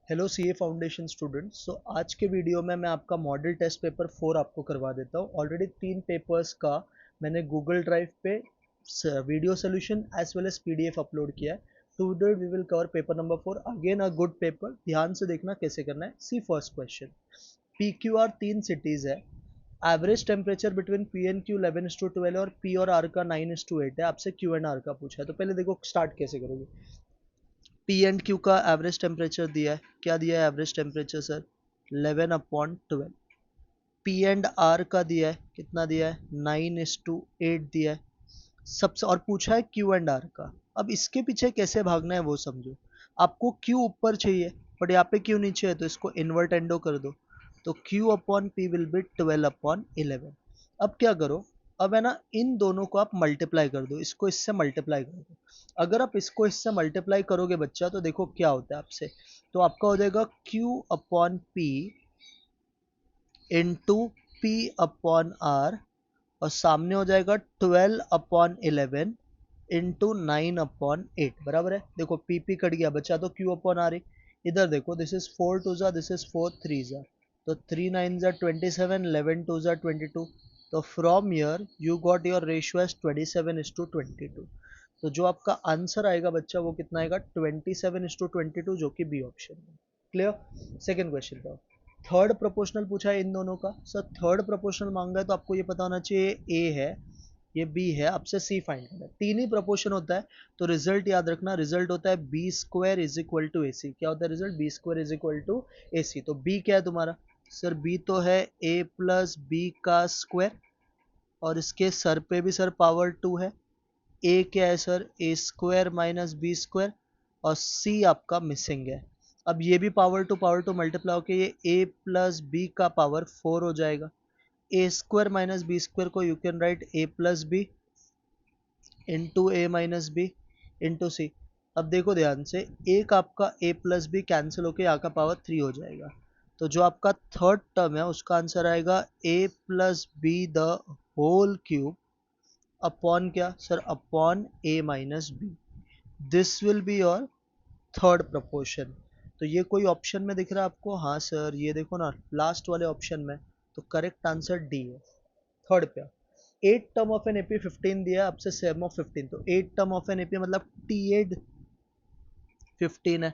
Hello CA foundation students. आज के video में मैं आपका मॉडल टेस्ट पेपर 4 आपको करवा देता हूँ। ऑलरेडी 3 पेपर्स का मैंने गूगल ड्राइव पे video solution as well as PDF upload किया है। Today we will cover paper number 4 again a good paper. ध्यान से देखना कैसे करना है। See first question. P Q R 3 cities है। Average temperature between P and Q 11:12 और पी और आर का 9:8 है। आपसे क्यू एंड आर का पूछा है, तो पहले देखो स्टार्ट कैसे करोगे। पी एंड क्यू का एवरेज टेम्परेचर दिया है। क्या दिया है average temperature sir? 11/12। P and R का दिया है, कितना दिया है? 9:8 दिया है सबसे। और पूछा है क्यू एंड आर का। अब इसके पीछे कैसे भागना है वो समझो। आपको क्यू ऊपर चाहिए बट यहाँ पे क्यू नीचे है, तो इसको इन्वर्ट एंडो कर दो। तो Q upon P will be 12/11। अब क्या करो, अब है ना, इन दोनों को आप मल्टीप्लाई कर दो, इसको इससे मल्टीप्लाई कर दो। अगर आप इसको इससे मल्टीप्लाई करोगे बच्चा, तो देखो क्या होता है आपसे। तो आपका हो जाएगा Q upon P into P upon R, और सामने हो जाएगा 12/11 इंटू 9/8। बराबर है। देखो पी पी कट गया, बचा तो Q अपॉन आर। इधर देखो, दिस इज 4 टू जा, दिस इज 4 3 जा, तो 3 9 जा 27, 11 2 जा 22। तो from here you got your ratio as 27:22। तो जो आपका आंसर आएगा बच्चा वो कितना आएगा? 27:22, जो कि बी ऑप्शन है। क्लियर। सेकेंड क्वेश्चन का थर्ड प्रोपोर्शनल पूछा है इन दोनों का। सर थर्ड प्रोपोर्शनल मांगा है तो आपको ये पता होना चाहिए ए है, ये बी है, आपसे सी फाइंड करना है। तीन ही प्रोपोर्शन होता है तो रिजल्ट याद रखना, रिजल्ट होता है B square is equal to A C. क्या होता है result? B square is equal to A C. तो बी क्या है तुम्हारा? सर बी तो है ए प्लस बी का स्क्वायर, और इसके सर पे भी सर पावर 2 है। ए क्या है सर? ए स्क्वायर माइनस बी स्क्वायर, और सी आपका मिसिंग है। अब ये भी पावर टू मल्टीप्लाई होकर ये ए प्लस बी का पावर 4 हो जाएगा। A square minus B square को you can write A plus B into A minus B into C. अब देखो ध्यान से, एक आपका ए प्लस बी कैंसिल होकर यहाँ का पावर 3 हो जाएगा। तो जो आपका थर्ड टर्म है उसका आंसर आएगा A plus B the whole cube upon क्या sir? Upon A minus B. This will be your third proportion. तो ये कोई ऑप्शन में दिख रहा है आपको? हाँ सर, ये देखो ना लास्ट वाले ऑप्शन में। तो करेक्ट आंसर डी है, थर्ड पे। Eighth term of an AP 15 दिया आपसे, सेम ऑफ 15। तो eighth term of an AP मतलब T8 15 है।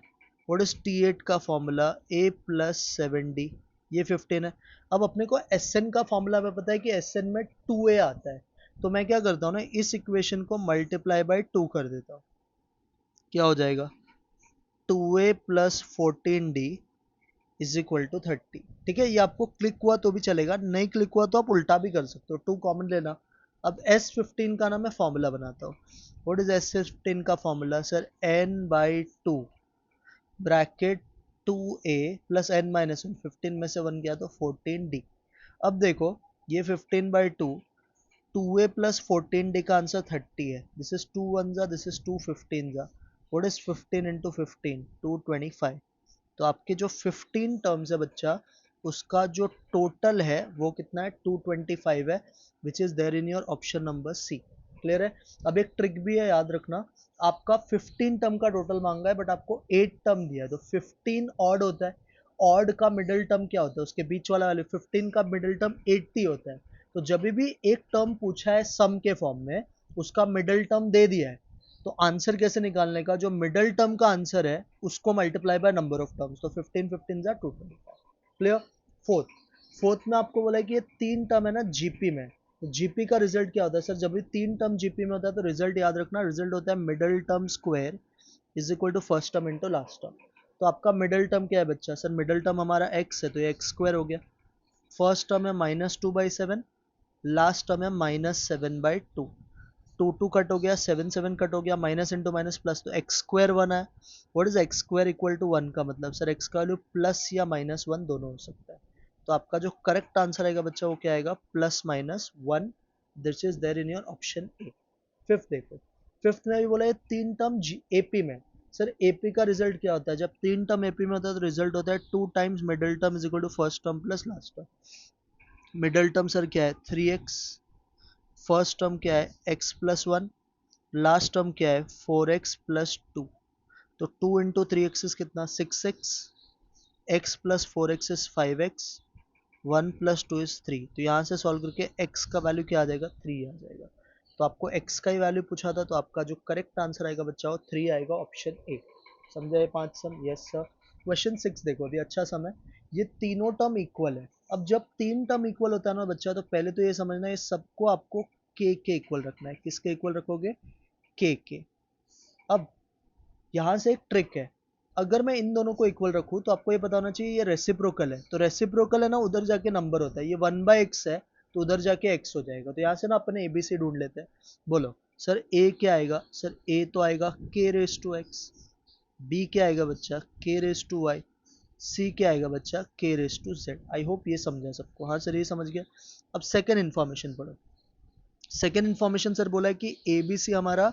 व्हाट इज T8 का फॉर्मूला? A प्लस 7D, ये 15 है। अब अपने को SN का फॉर्मूला में पता है कि SN में 2A आता है। तो मैं क्या करता हूँ ना, इस इक्वेशन को मल्टीप्लाई बाय 2 कर देता हूँ। क्या हो जाएगा? 2A plus 14D is equal to 30। ठीक है, ये आपको क्लिक हुआ तो भी चलेगा, नहीं क्लिक हुआ तो आप उल्टा भी कर सकते हो, 2 कॉमन लेना। अब S15 का ना मैं फॉर्मूला बनाता हूँ। व्हाट इज S15 का formula sir? n/2 bracket 2a plus n minus 1। 15 में से 1 गया तो 14d। अब देखो ये 15/2, 2a प्लस 14d का आंसर 30 है। दिस इज 2 1 जा, दिस इज 2 15 जा। What is 15 into 15? 225। तो आपके जो 15 टर्म्स है बच्चा, उसका जो टोटल है वो कितना है? 225 है, which is there in your option number C. Clear है। अब एक ट्रिक भी है, याद रखना। आपका 15 टर्म का टोटल मांगा है बट आपको 8 टर्म दिया है, तो 15 ऑड होता है। ऑड का मिडिल टर्म क्या होता है? उसके बीच वाला वैल्यू। 15 का मिडिल टर्म 80 होता है। तो जब भी एक टर्म पूछा है सम के फॉर्म में, उसका मिडिल टर्म दे दिया है, तो आंसर कैसे निकालने का? जो मिडिल टर्म का आंसर है उसको multiply by number of terms. तो 15 15 जा 225। क्लियर। फोर्थ, फोर्थ में आपको बोला है कि ये 3 टर्म है ना जीपी में। तो जीपी का रिजल्ट क्या होता है सर? जब भी 3 टर्म जीपी में होता है तो रिजल्ट याद रखना, रिजल्ट होता है middle term square is equal to first term into last term. तो आपका मिडिल टर्म क्या है बच्चा? सर मिडिल टर्म हमारा x है, तो ये एक्स स्क्वायर हो गया। फर्स्ट टर्म है -2/7, लास्ट टर्म है -7/2। 2 2 कट हो गया, 7 7 कट हो गया, माइनस इंटू माइनस प्लस, तो एक्स स्क्वायर 1 है। What is x square equal to 1 का मतलब? सर एक्स का वैल्यू प्लस या -1 दोनों हो सकता है। तो आपका जो करेक्ट आंसर आएगा बच्चा वो क्या आएगा? +-1। This is there in your option A. Fifth देखो, फिफ्थ में भी बोला है 3 टर्म एपी में। सर एपी का रिजल्ट क्या होता है? जब 3 टर्म एपी में होता है तो रिजल्ट होता है 2 times middle term is equal to first term plus last term. Middle term sir क्या है? 3x। फर्स्ट टर्म क्या है? x+1। लास्ट टर्म क्या है? 4x+2। तो 2 इंटू 3x कितना? 6x। x plus 4x is 5x, 1 plus 2 is 3। तो यहाँ से सॉल्व करके x का वैल्यू क्या आ जाएगा, 3 आ जाएगा। तो आपको x का ही वैल्यू पूछा था, तो आपका जो करेक्ट आंसर आएगा बच्चा वो 3 आएगा, ऑप्शन ए। समझा ये 5 सम? Yes sir. क्वेश्चन 6 देखो, अभी अच्छा सम है। ये तीनों टर्म इक्वल है। अब जब तीन टर्म इक्वल होता है ना बच्चा, तो पहले तो ये समझना है ये सबको आपको के इक्वल रखना है। किसके इक्वल रखोगे, के। अब यहाँ से एक ट्रिक है, अगर मैं इन दोनों को इक्वल रखूँ तो आपको ये पता होना चाहिए ये रेसिप्रोकल है। तो रेसिप्रोकल है ना, उधर जाके नंबर होता है। ये 1/x है तो उधर जाके x हो जाएगा। तो यहाँ से ना अपने ABC ढूंढ लेते हैं। बोलो सर a क्या आएगा, सर a तो आएगा k⁻x, b क्या आएगा बच्चा k⁻y, c क्या आएगा बच्चा k⁻z। आई होप ये समझा सबको। हाँ सर ये समझ गया। अब सेकेंड इन्फॉर्मेशन पढ़ो। सेकेंड इन्फॉर्मेशन सर बोला है कि ABC हमारा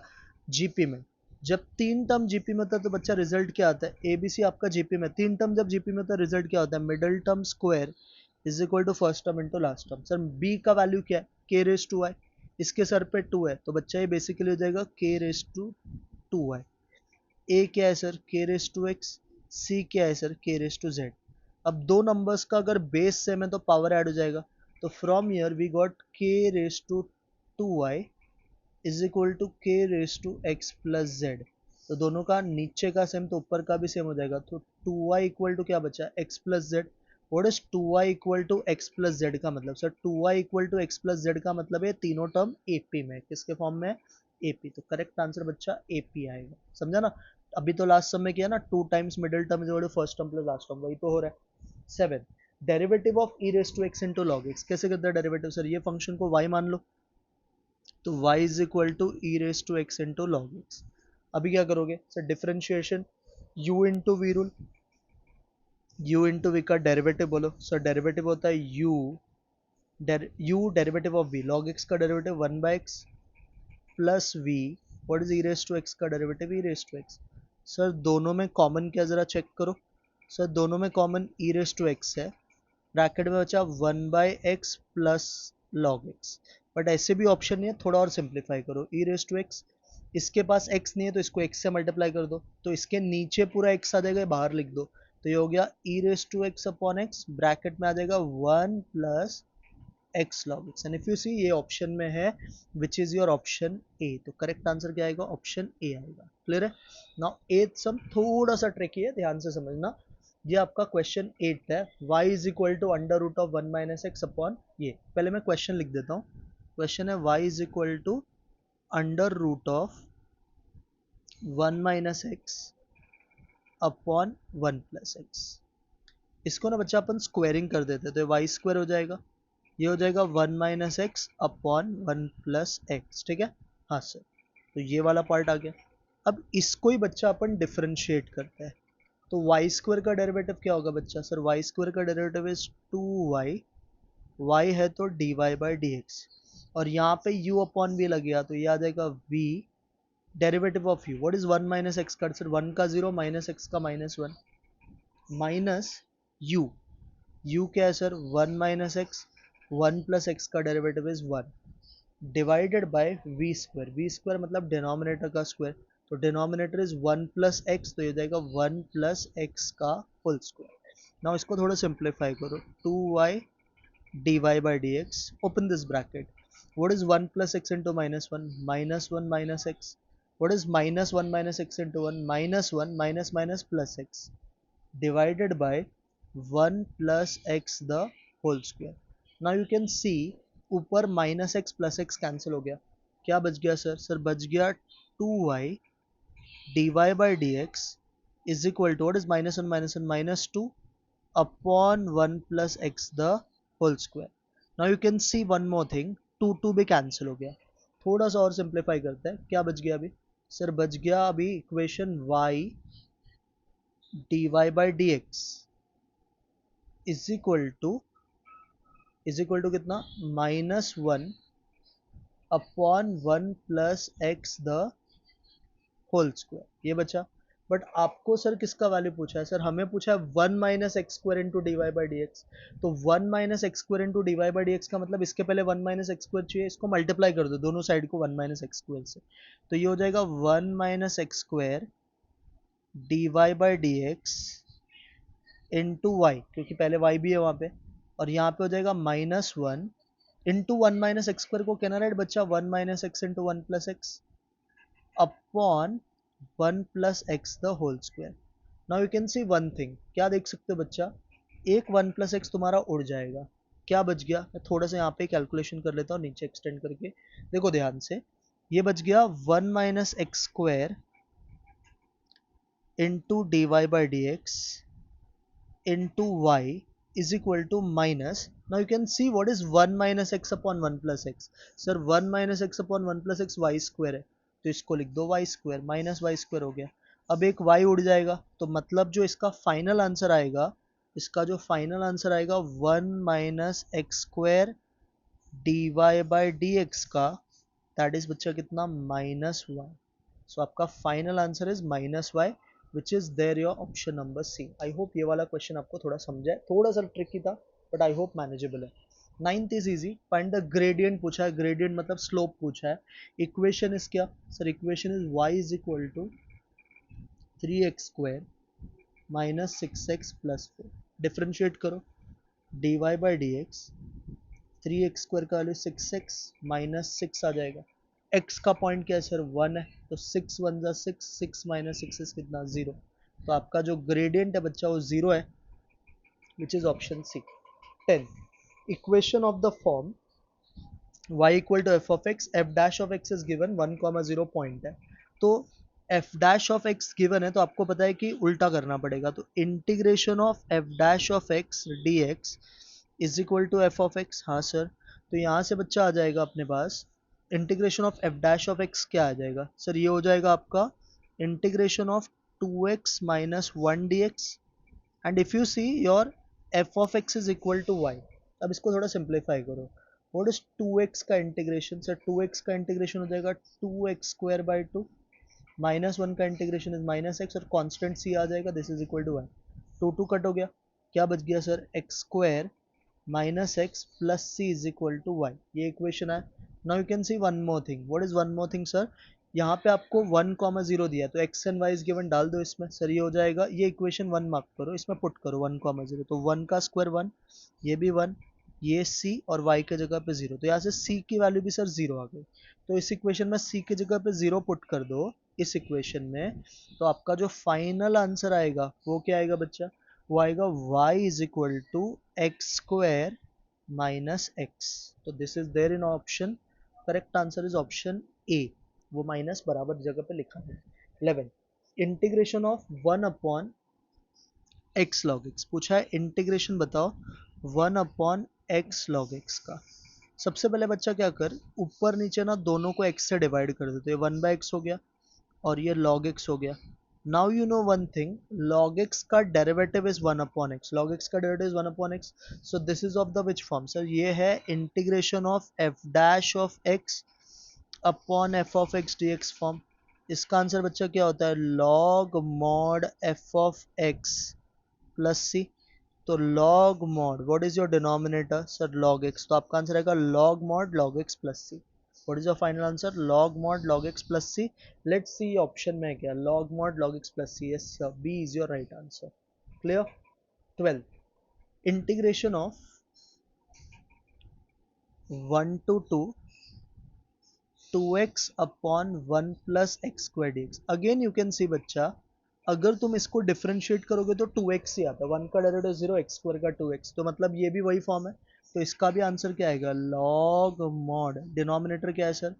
जीपी में, जब तीन टर्म जीपी में होता है तो बच्चा रिजल्ट क्या आता है, एबीसी आपका जीपी में, तीन टर्म जब जीपी में होता है रिजल्ट क्या होता है, middle term square is equal to first term into last term. Sir B का वैल्यू क्या है, k⁻y, इसके सर पे 2 है तो बच्चा ये बेसिकली हो जाएगा k⁻2y। ए क्या है सर k⁻x, सी क्या है सर k⁻z। अब दो नंबर्स का अगर बेस सेम है तो पावर ऐड हो जाएगा। तो from here we got k⁻2y is equal to k⁻x plus z। तो दोनों का नीचे का सेम तो ऊपर का भी सेम हो जाएगा। तो 2y इक्वल टू क्या बचा, x plus z। What is 2y equal to x plus z का मतलब, sir 2y equal to x plus z का मतलब है तीनों टर्म AP में, किसके फॉर्म में, AP। तो करेक्ट आंसर बच्चा AP आएगा। समझा ना। अभी तो लास्ट सम में किया ना, 2 times middle term is equal to first term plus last term, वही तो हो रहा है। 7 derivative of e⁻x into log x। कैसे करते हैं डेरिवेटिव, सर ये फंक्शन को y मान लो तो y is equal to e⁻x into log x। अभी क्या करोगे sir, differentiation u into v rule, u into v का डेरिवेटिव बोलो। सर डेरिवेटिव होता है u derivative of v, log x का derivative 1/x plus v, what is e⁻x का derivative e⁻x। Sir दोनों में कॉमन क्या जरा चेक करो। सर दोनों में कॉमन e⁻x है, ब्रैकेट में बचा 1/x plus log x। But ऐसे भी ऑप्शन नहीं है, थोड़ा और सिंप्लीफाई करो। e⁻x, इसके पास x नहीं है तो इसको x से मल्टीप्लाई कर दो, तो इसके नीचे पूरा x आ जाएगा, बाहर लिख दो। तो ये हो गया e⁻x अपॉन x, ब्रैकेट में आ जाएगा 1 plus x log x। And if you see ये ऑप्शन में है, which is your option A. तो करेक्ट आंसर क्या आएगा, ऑप्शन ए आएगा। क्लियर है। नाउ एथ सम थोड़ा सा ट्रिकी है, ध्यान से समझना। ये आपका क्वेश्चन 8 है, y is equal to under root of 1 minus x upon ये। पहले मैं क्वेश्चन लिख देता हूँ। क्वेश्चन है y is equal to under root of 1 minus x upon 1 plus x. इसको ना बच्चा अपन स्क्वायरिंग कर देते हैं, तो वाई स्क्वायर हो जाएगा, ये हो जाएगा 1 minus x upon 1 plus x. ठीक है, हाँ सर। तो ये वाला पार्ट आ गया। अब इसको ही बच्चा अपन डिफरेंशिएट करते हैं। तो वाई स्क्वायर का डेरिवेटिव क्या होगा बच्चा, सर वाई स्क्वायर का डेरिवेटिव इज 2y, y है तो dy बाई डी एक्स, और यहाँ पे u अपॉन v लग गया तो ये आ जाएगा v derivative of u। What is 1 minus x का, सर 1 का 0 माइनस एक्स का -1 माइनस u क्या है sir 1 minus X, 1 plus X का derivative is 1 divided by V square. V square मतलब डिनोमिनेटर का स्क्वायर, तो डिनोमिनेटर इज 1 प्लस एक्स, तो ये जाएगा 1 प्लस एक्स का होल स्क्वायर। नाउ इसको थोड़ा सिंप्लीफाई करो, 2y dy by dx, open this bracket, what is 1 plus x into -1, -1 minus x, what is -1 minus x into 1, -1 minus minus plus x divided by 1 plus x the whole square। now you can see ऊपर minus x plus x cancel हो गया, क्या बच गया sir, sir बच गया 2y dy by dx is equal to what is -1 -2 upon 1 plus x the whole square। now you can see one more thing, 2 भी cancel हो गया। थोड़ा सा और सिंप्लीफाई करते हैं, क्या बच गया अभी, सर बच गया अभी equation y dy by dx is equal to कितना, -1 upon 1 plus x the whole square, ये बचा। बट आपको सर किसका वैल्यू पूछा है, सर हमें पूछा है 1 minus x square into d Y by D x. तो 1 minus x square into d Y by D x का मतलब इसके पहले 1 माइनस एक्स स्क्वायर चाहिए, इसको मल्टीप्लाई कर दो दोनों साइड को 1 माइनस एक्स स्क्वायर से, तो ये हो जाएगा 1 minus x square d Y by D x into y, क्योंकि पहले वाई भी है वहाँ पे, और यहाँ पे हो जाएगा -1 इंटू 1 माइनस एक्स स्क्वायर को कहना राइट बच्चा, 1 minus x into 1 plus x upon 1 plus x the whole square. Now you can see one thing, क्या देख सकते हो बच्चा, एक 1 प्लस एक्स तुम्हारा उड़ जाएगा, क्या बच गया, मैं थोड़ा सा यहाँ पे कैलकुलेशन कर लेता हूँ नीचे एक्सटेंड करके, देखो ध्यान से, ये बच गया 1 minus x square into d Y by D x into y is equal to minus. Now you can see what is 1 minus x upon 1 plus x. Sir 1 minus x upon 1 plus x y square है, तो इसको लिख दो y square, minus y square हो गया। अब एक y उड़ जाएगा, तो मतलब जो इसका फाइनल आंसर आएगा, इसका जो फाइनल आंसर आएगा 1 minus x square d Y by D x का, दैट इज बच्चा कितना, -y। सो आपका final answer is -y, which is there your option number C. I hope ये वाला क्वेश्चन आपको थोड़ा समझा है, थोड़ा सा ट्रिकी था बट आई होप मैनेजेबल है। 9th is easy, find the gradient पूछा है, ग्रेडियंट मतलब स्लोप पूछा है। इक्वेशन इज क्या sir, equation is y is equal to 3x square minus 6x plus 4, differentiate करो, D Y by D X, 3x square का value 6x minus 6 आ जाएगा, x का पॉइंट क्या है सर, 1 है, तो 6 1 जा 6, 6 माइनस 6 इज कितना, 0। तो आपका जो ग्रेडियंट है बच्चा वो 0 है, which is option C. 10 equation of the form y equal to F of x, f dash of x is given 1,0 point है, तो f dash of x given है, तो आपको पता है कि उल्टा करना पड़ेगा, तो integration of F dash of X D X is equal to F of X. हाँ सर, तो यहाँ से बच्चा आ जाएगा अपने पास integration of F dash of X, क्या आ जाएगा सर, ये हो जाएगा आपका integration of 2x minus 1 dx, and if you see your F of x is equal to Y. अब इसको थोड़ा सिंप्लीफाई करो, व्हाट इज 2x का इंटीग्रेशन सर, 2x का इंटीग्रेशन हो जाएगा 2x स्क्वायर बाई 2, -1 का इंटीग्रेशन इज माइनस एक्स, और कॉन्स्टेंट सी आ जाएगा, this is equal to 1, 2 cut हो गया, क्या बच गया sir, x square minus x plus c is equal to y, ये इक्वेशन है। Now you can see one more thing, what is one more thing sir, यहाँ पे आपको 1,0 दिया, तो x and y is given डाल दो इसमें, सर ये हो जाएगा, ये इक्वेशन 1 मार्क करो, इसमें पुट करो 1,0, तो 1 का स्क्वायर 1, ये भी 1, ये c और y के जगह पे 0, तो यहाँ से c की वैल्यू भी सर 0 आ गई, तो इस इक्वेशन में c की जगह पे 0 पुट कर दो इस इक्वेशन में, तो आपका जो फाइनल आंसर आएगा वो क्या आएगा बच्चा, वो आएगा y is equal to X square minus X, तो this is there in option, correct answer is option A, वो माइनस बराबर जगह पे लिखा है। 11 integration of 1 upon X log X पूछा है, इंटीग्रेशन बताओ 1 अपॉन एक्स लॉग एक्स का। सबसे पहले बच्चा क्या कर, ऊपर नीचे ना दोनों को x से डिवाइड कर देते, 1 बाई एक्स हो गया और ये log x हो गया। Now you know one thing, log x का derivative is 1 upon x, log x का derivative is 1 upon x, so this is of the which form sir, ये है integration of f dash of x upon f of x dx form. इसका answer बच्चा क्या होता है, log mod f of x plus C, तो log mod, what is your denominator sir, log x, तो आपका आंसर आएगा log mod log x plus c. What is your final answer, log mod log x plus c. Let's see option में क्या, log mod log x plus c, yes sir, B is your right answer. Clear. 12 integration of 1 to 2 2x upon 1 plus x square dx, again you can see बच्चा, अगर तुम इसको differentiate करोगे तो 2x ही आता है, 1 का डेरिवेटिव 0, एक्स स्क्वायर का 2x, तो मतलब ये भी वही फॉर्म है, तो इसका भी आंसर क्या आएगा, log mod, डिनोमिनेटर क्या है sir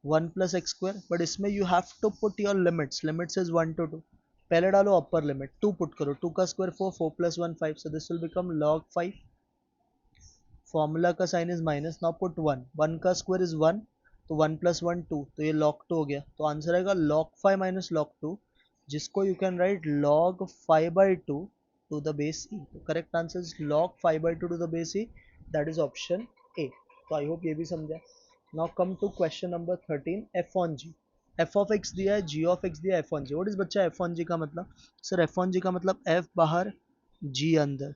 1 plus x square, but इसमें you have to put your limits, limits is 1 to 2, पहले डालो अपर लिमिट 2 पुट करो, 2 का square 4, 4 plus 1 5, so this will become log 5, formula का sign is minus, now put 1, 1 का square is 1, तो 1 plus 1 2, तो ये log 2 हो गया, तो आंसर आएगा log 5 माइनस log 2, जिसको you can write log 5 by 2 to the base E, तो correct answer is log 5 by 2 to the base E, that is option A. तो आई होप ये भी समझा। Now come to question number 13, F on G, F of X दिया है, G of X दिया है, F on G, what is बच्चा F on G का मतलब, सर एफ ऑन जी का मतलब एफ बाहर जी अंदर,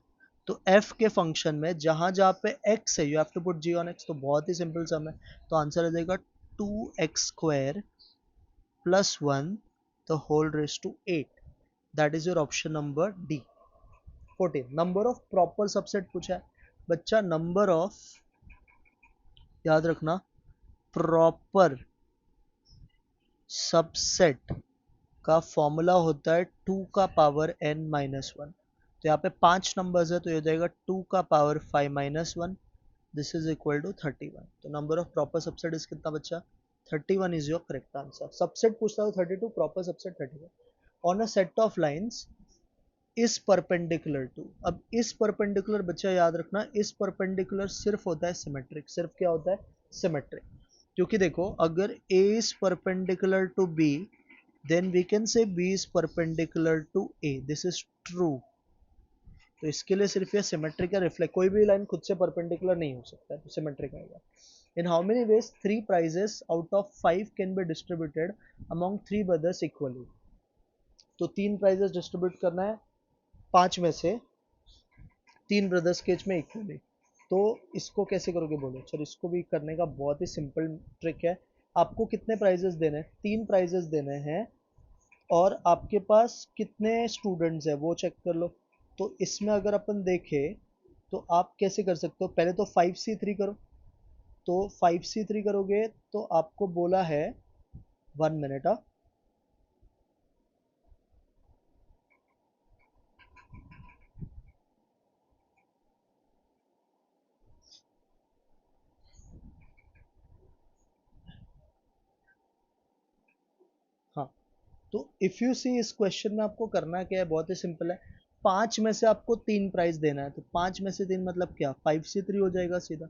तो f के फंक्शन में जहां जहां पे x है you have to put g on x, तो बहुत ही सिंपल सम है, तो आंसर आ जाएगा 2x square plus 1 the whole raise to 8, that is your option number D. 14। Number of proper subset पूछा है बच्चा, नंबर ऑफ, याद रखना, प्रॉपर सबसेट का फॉर्मूला होता है 2 का पावर n माइनस वन। तो यहाँ पे 5 नंबर्स है तो ये हो जाएगा 2 का power 5 minus one, this is equal to 31। तो number of proper subset is कितना बच्चा, 31 is your correct answer. Subset पूछता है 32, proper subset 31। On a set of lines is perpendicular to, अब इस परपेंडिकुलर बच्चा याद रखना, इस परपेंडिकुलर सिर्फ होता है सिमेट्रिक। सिर्फ क्या होता है, सिमेट्रिक। क्योंकि देखो अगर a is perpendicular to b, then we can say b is perpendicular to a, this is true। तो इसके लिए सिर्फ ये सिमेट्रिक या रिफ्लेक्ट, कोई भी लाइन खुद से परपेंडिकुलर नहीं हो सकता है, तो सिमेट्रिक आएगा। इन how many ways 3 prizes out of 5 can be distributed among 3 brothers equally. तो 3 prizes डिस्ट्रीब्यूट करना है 5 में से 3 ब्रदर्स के एज में इक्वली। तो इसको कैसे करोगे बोलो सर, इसको भी करने का बहुत ही सिंपल ट्रिक है। आपको कितने प्राइजेस देने हैं, 3 प्राइजेस देने हैं, और आपके पास कितने स्टूडेंट्स हैं वो चेक कर लो। तो इसमें अगर अपन देखें तो आप कैसे कर सकते हो, पहले तो 5c3 करो। तो 5c3 करोगे तो आपको बोला है 1 मिनट। हाँ, तो इफ यू सी इस क्वेश्चन में आपको करना क्या है, बहुत ही सिंपल है। 5 में से आपको 3 प्राइस देना है, तो 5 में से 3 मतलब क्या, 5c3 हो जाएगा सीधा।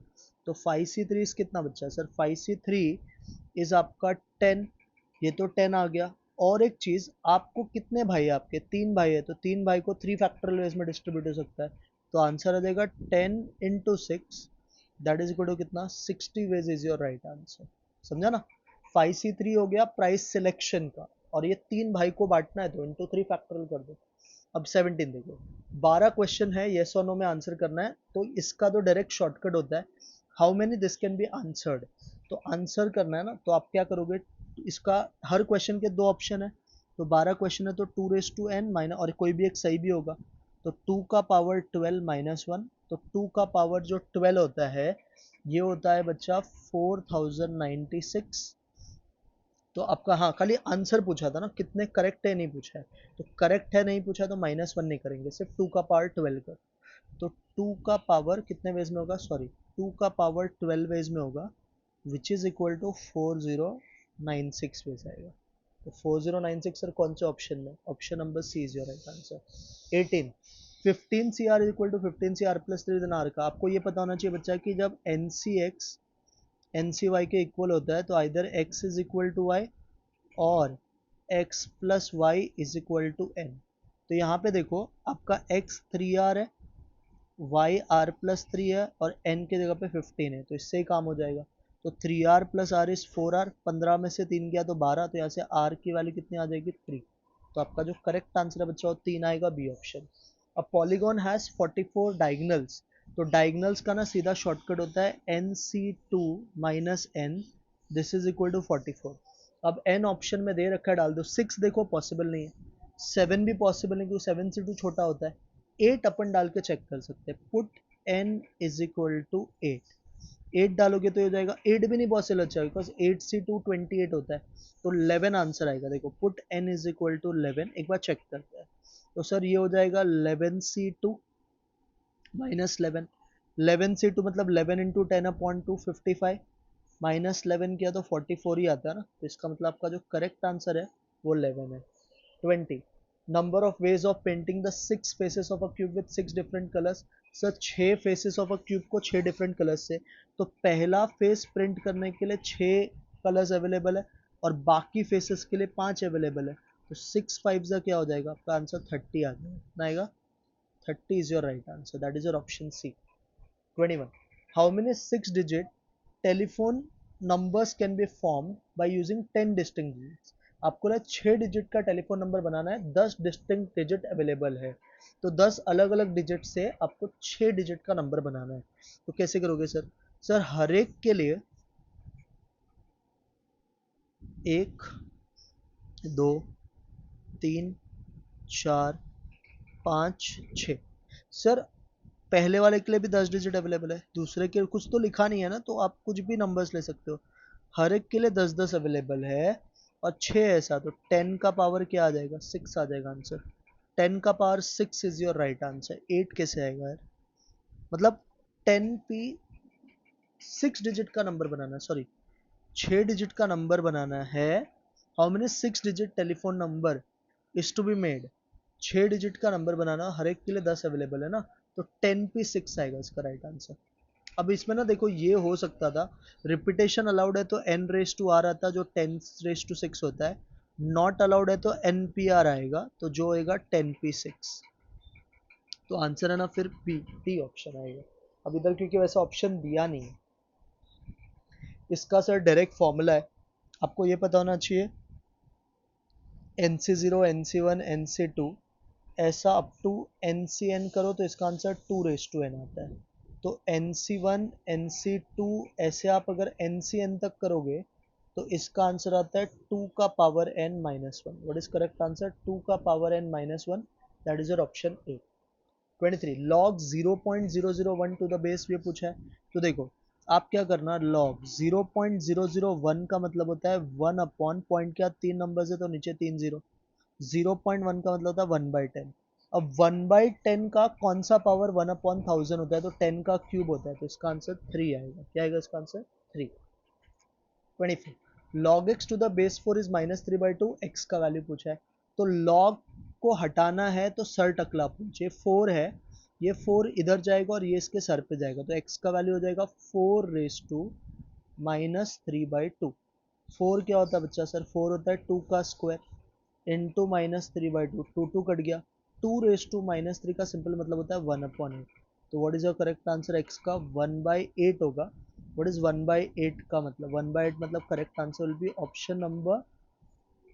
तो 5c3 इज कितना बच्चा सर, 5c3 इज आपका 10। ये तो 10 आ गया। और एक चीज, आपको कितने भाई है, आपके 3 भाई है, तो 3 भाई को 3 फैक्टोरियल वेज में डिस्ट्रीब्यूट हो सकता है। तो आंसर आ जाएगा 10 into 6, that is equal to कितना, 60 ways is your right answer. समझा ना। 5c3 हो गया प्राइस सिलेक्शन का, और ये 3 भाई को बांटना है तो इंटू 3 फैक्टोरियल कर दो। अब 17 देखो, 12 क्वेश्चन है, येस और नो में आंसर करना है। तो इसका तो डायरेक्ट शॉर्टकट होता है, how many this can be answered. तो आंसर करना है ना, तो आप क्या करोगे, इसका हर क्वेश्चन के 2 ऑप्शन है। तो 12 क्वेश्चन है तो 2 raised to n माइनस, और कोई भी एक सही भी होगा। तो 2 का पावर 12 माइनस वन, तो 2 का पावर जो 12 होता है ये होता है बच्चा 4096। तो आपका, हाँ, खाली आंसर पूछा था ना, कितने करेक्ट है नहीं पूछा है। तो करेक्ट है नहीं पूछा है तो -1 नहीं करेंगे, सिर्फ 2 का पावर 12 कर। तो 2 का पावर कितने वेज में होगा, सॉरी, 2 का पावर 12 वेज में होगा, which is equal to 4096 ways आएगा। तो 4096 सर कौन से ऑप्शन में, option number C is your right answer. 18, 15 C r equal to 15 C r plus 3 r का आपको ये पता होना चाहिए बच्चा कि जब n C x n C y के इक्वल होता है तो either x is equal to y और x plus y is equal to N. तो यहाँ पे देखो आपका x 3r है, y r प्लस 3 है, और n के जगह पे 15 है, तो इससे ही काम हो जाएगा। तो 3r plus r is 4r, 15 में से 3 गया तो 12, तो यहाँ से r की वैल्यू कितनी आ जाएगी, 3। तो आपका जो करेक्ट आंसर है बच्चा वो 3 आएगा, बी ऑप्शन। अब पॉलीगॉन हैज 44 डायगनल्स, तो डायगनल्स का ना सीधा शॉर्टकट होता है nc2 minus n, this is equal to 44। अब n ऑप्शन में दे रखा है, डाल दो। 6 देखो पॉसिबल नहीं है, 7 भी पॉसिबल नहीं क्योंकि 7 से 2 छोटा होता है। 8 अपन डाल के चेक कर सकते हैं, put n is equal to 8। 8 डालोगे तो हो जाएगा, 8 भी नहीं पॉसिबल अच्छा बिकॉज 8 से 2 28 होता है, तो 11 आंसर आएगा। देखो put n is equal to 11, एक बार चेक करते हैं। तो सर ये हो जाएगा 11c2 माइनस 11, 11c2 मतलब 11 इंटू 10/2 55, माइनस 11 किया तो 44 ही आता है ना। तो इसका मतलब आपका जो करेक्ट आंसर है वो 11 है। 20, number of ways of painting the 6 faces of a cube with 6 different colours. Sir 6 faces of a cube को 6 डिफरेंट कलर्स से, तो पहला फेस प्रिंट करने के लिए 6 कलर्स अवेलेबल है और बाकी फेसेस के लिए 5 अवेलेबल है। तो 6 5 का क्या हो जाएगा, आपका आंसर 30 आ जाएगा, कितना आएगा, 30 is your right answer, that is your option C। 21, how many 6 digit telephone numbers can be formed by using 10 distinct digits। आपको ना 6 डिजिट का टेलीफोन नंबर बनाना है, 10 डिस्टिंक्ट डिजिट अवेलेबल है, तो 10 अलग अलग डिजिट से आपको 6 डिजिट का नंबर बनाना है। तो कैसे करोगे सर, सर हर एक के लिए 1 2 3 4 5 6, सर पहले वाले के लिए भी 10 डिजिट अवेलेबल है, दूसरे के कुछ तो लिखा नहीं है ना, तो आप कुछ भी नंबर्स ले सकते हो। हर एक के लिए 10-10 अवेलेबल है और 6 ऐसा, तो 10 का पावर क्या आ जाएगा, 6 आ जाएगा आंसर। 10 का power 6 is your right answer. 8 कैसे आएगा यार, मतलब 10p 6 डिजिट का नंबर बनाना है, सॉरी 6 डिजिट का नंबर बनाना है। How many 6 digit telephone number is to be made, 6 digit का नंबर बनाना, हर एक के लिए 10 अवेलेबल है ना, तो 10p6 आएगा इसका राइट आंसर। अब इसमें ना देखो ये हो सकता था, रिपीटेशन अलाउड है तो n रेस टू आर आता जो 10 रेस टू 6 होता है, नॉट अलाउड है तो npr आएगा, तो जो होएगा 10p6। तो आंसर है ना फिर बी, डी ऑप्शन आएगा। अब इधर क्योंकि वैसा ऑप्शन दिया नहीं है, इसका सर डायरेक्ट फॉर्मूला है, आपको ये पता होना चाहिए, NC0 NC1 NC2 ऐसा अप टू NCN करो तो इसका आंसर 2 रेस टू n आता है। तो NC1 NC2 ऐसे आप अगर NCN तक करोगे तो इसका आंसर आता है 2 का power n minus one. What is correct answer, 2 का power n minus one, that is your option A. 23 log 0.001 to the base ये पूछा है, तो देखो आप क्या करना, लॉग 0.001 का मतलब होता है 1 अपॉन पॉइंट क्या 3 नंबर है तो नीचे 3 जीरो, 0.1 का मतलब होता है 1/10। अब 1/10 का कौन सा पावर 1/1000 होता है, तो 10 का क्यूब होता है, तो इसका आंसर 3 आएगा। क्या आएगा इसका answer, 3। 24 log x to the base 4 is -3/2, x का वैल्यू पूछा है, तो log को हटाना है तो सर टकला पूछे, 4 है, ये 4 इधर जाएगा और ये इसके सर पे जाएगा, तो x का वैल्यू हो जाएगा 4 रेस टू -3/2। 4 क्या होता है बच्चा, सर 4 होता है 2 का स्क्वायर इंटू -3/2, 2 कट गया, 2 रेस टू -3 का सिंपल मतलब होता है 1/8। तो what is your correct answer, x का 1/8 होगा। व्हाट इज 1/8 का मतलब, 1/8 मतलब correct answer will be option number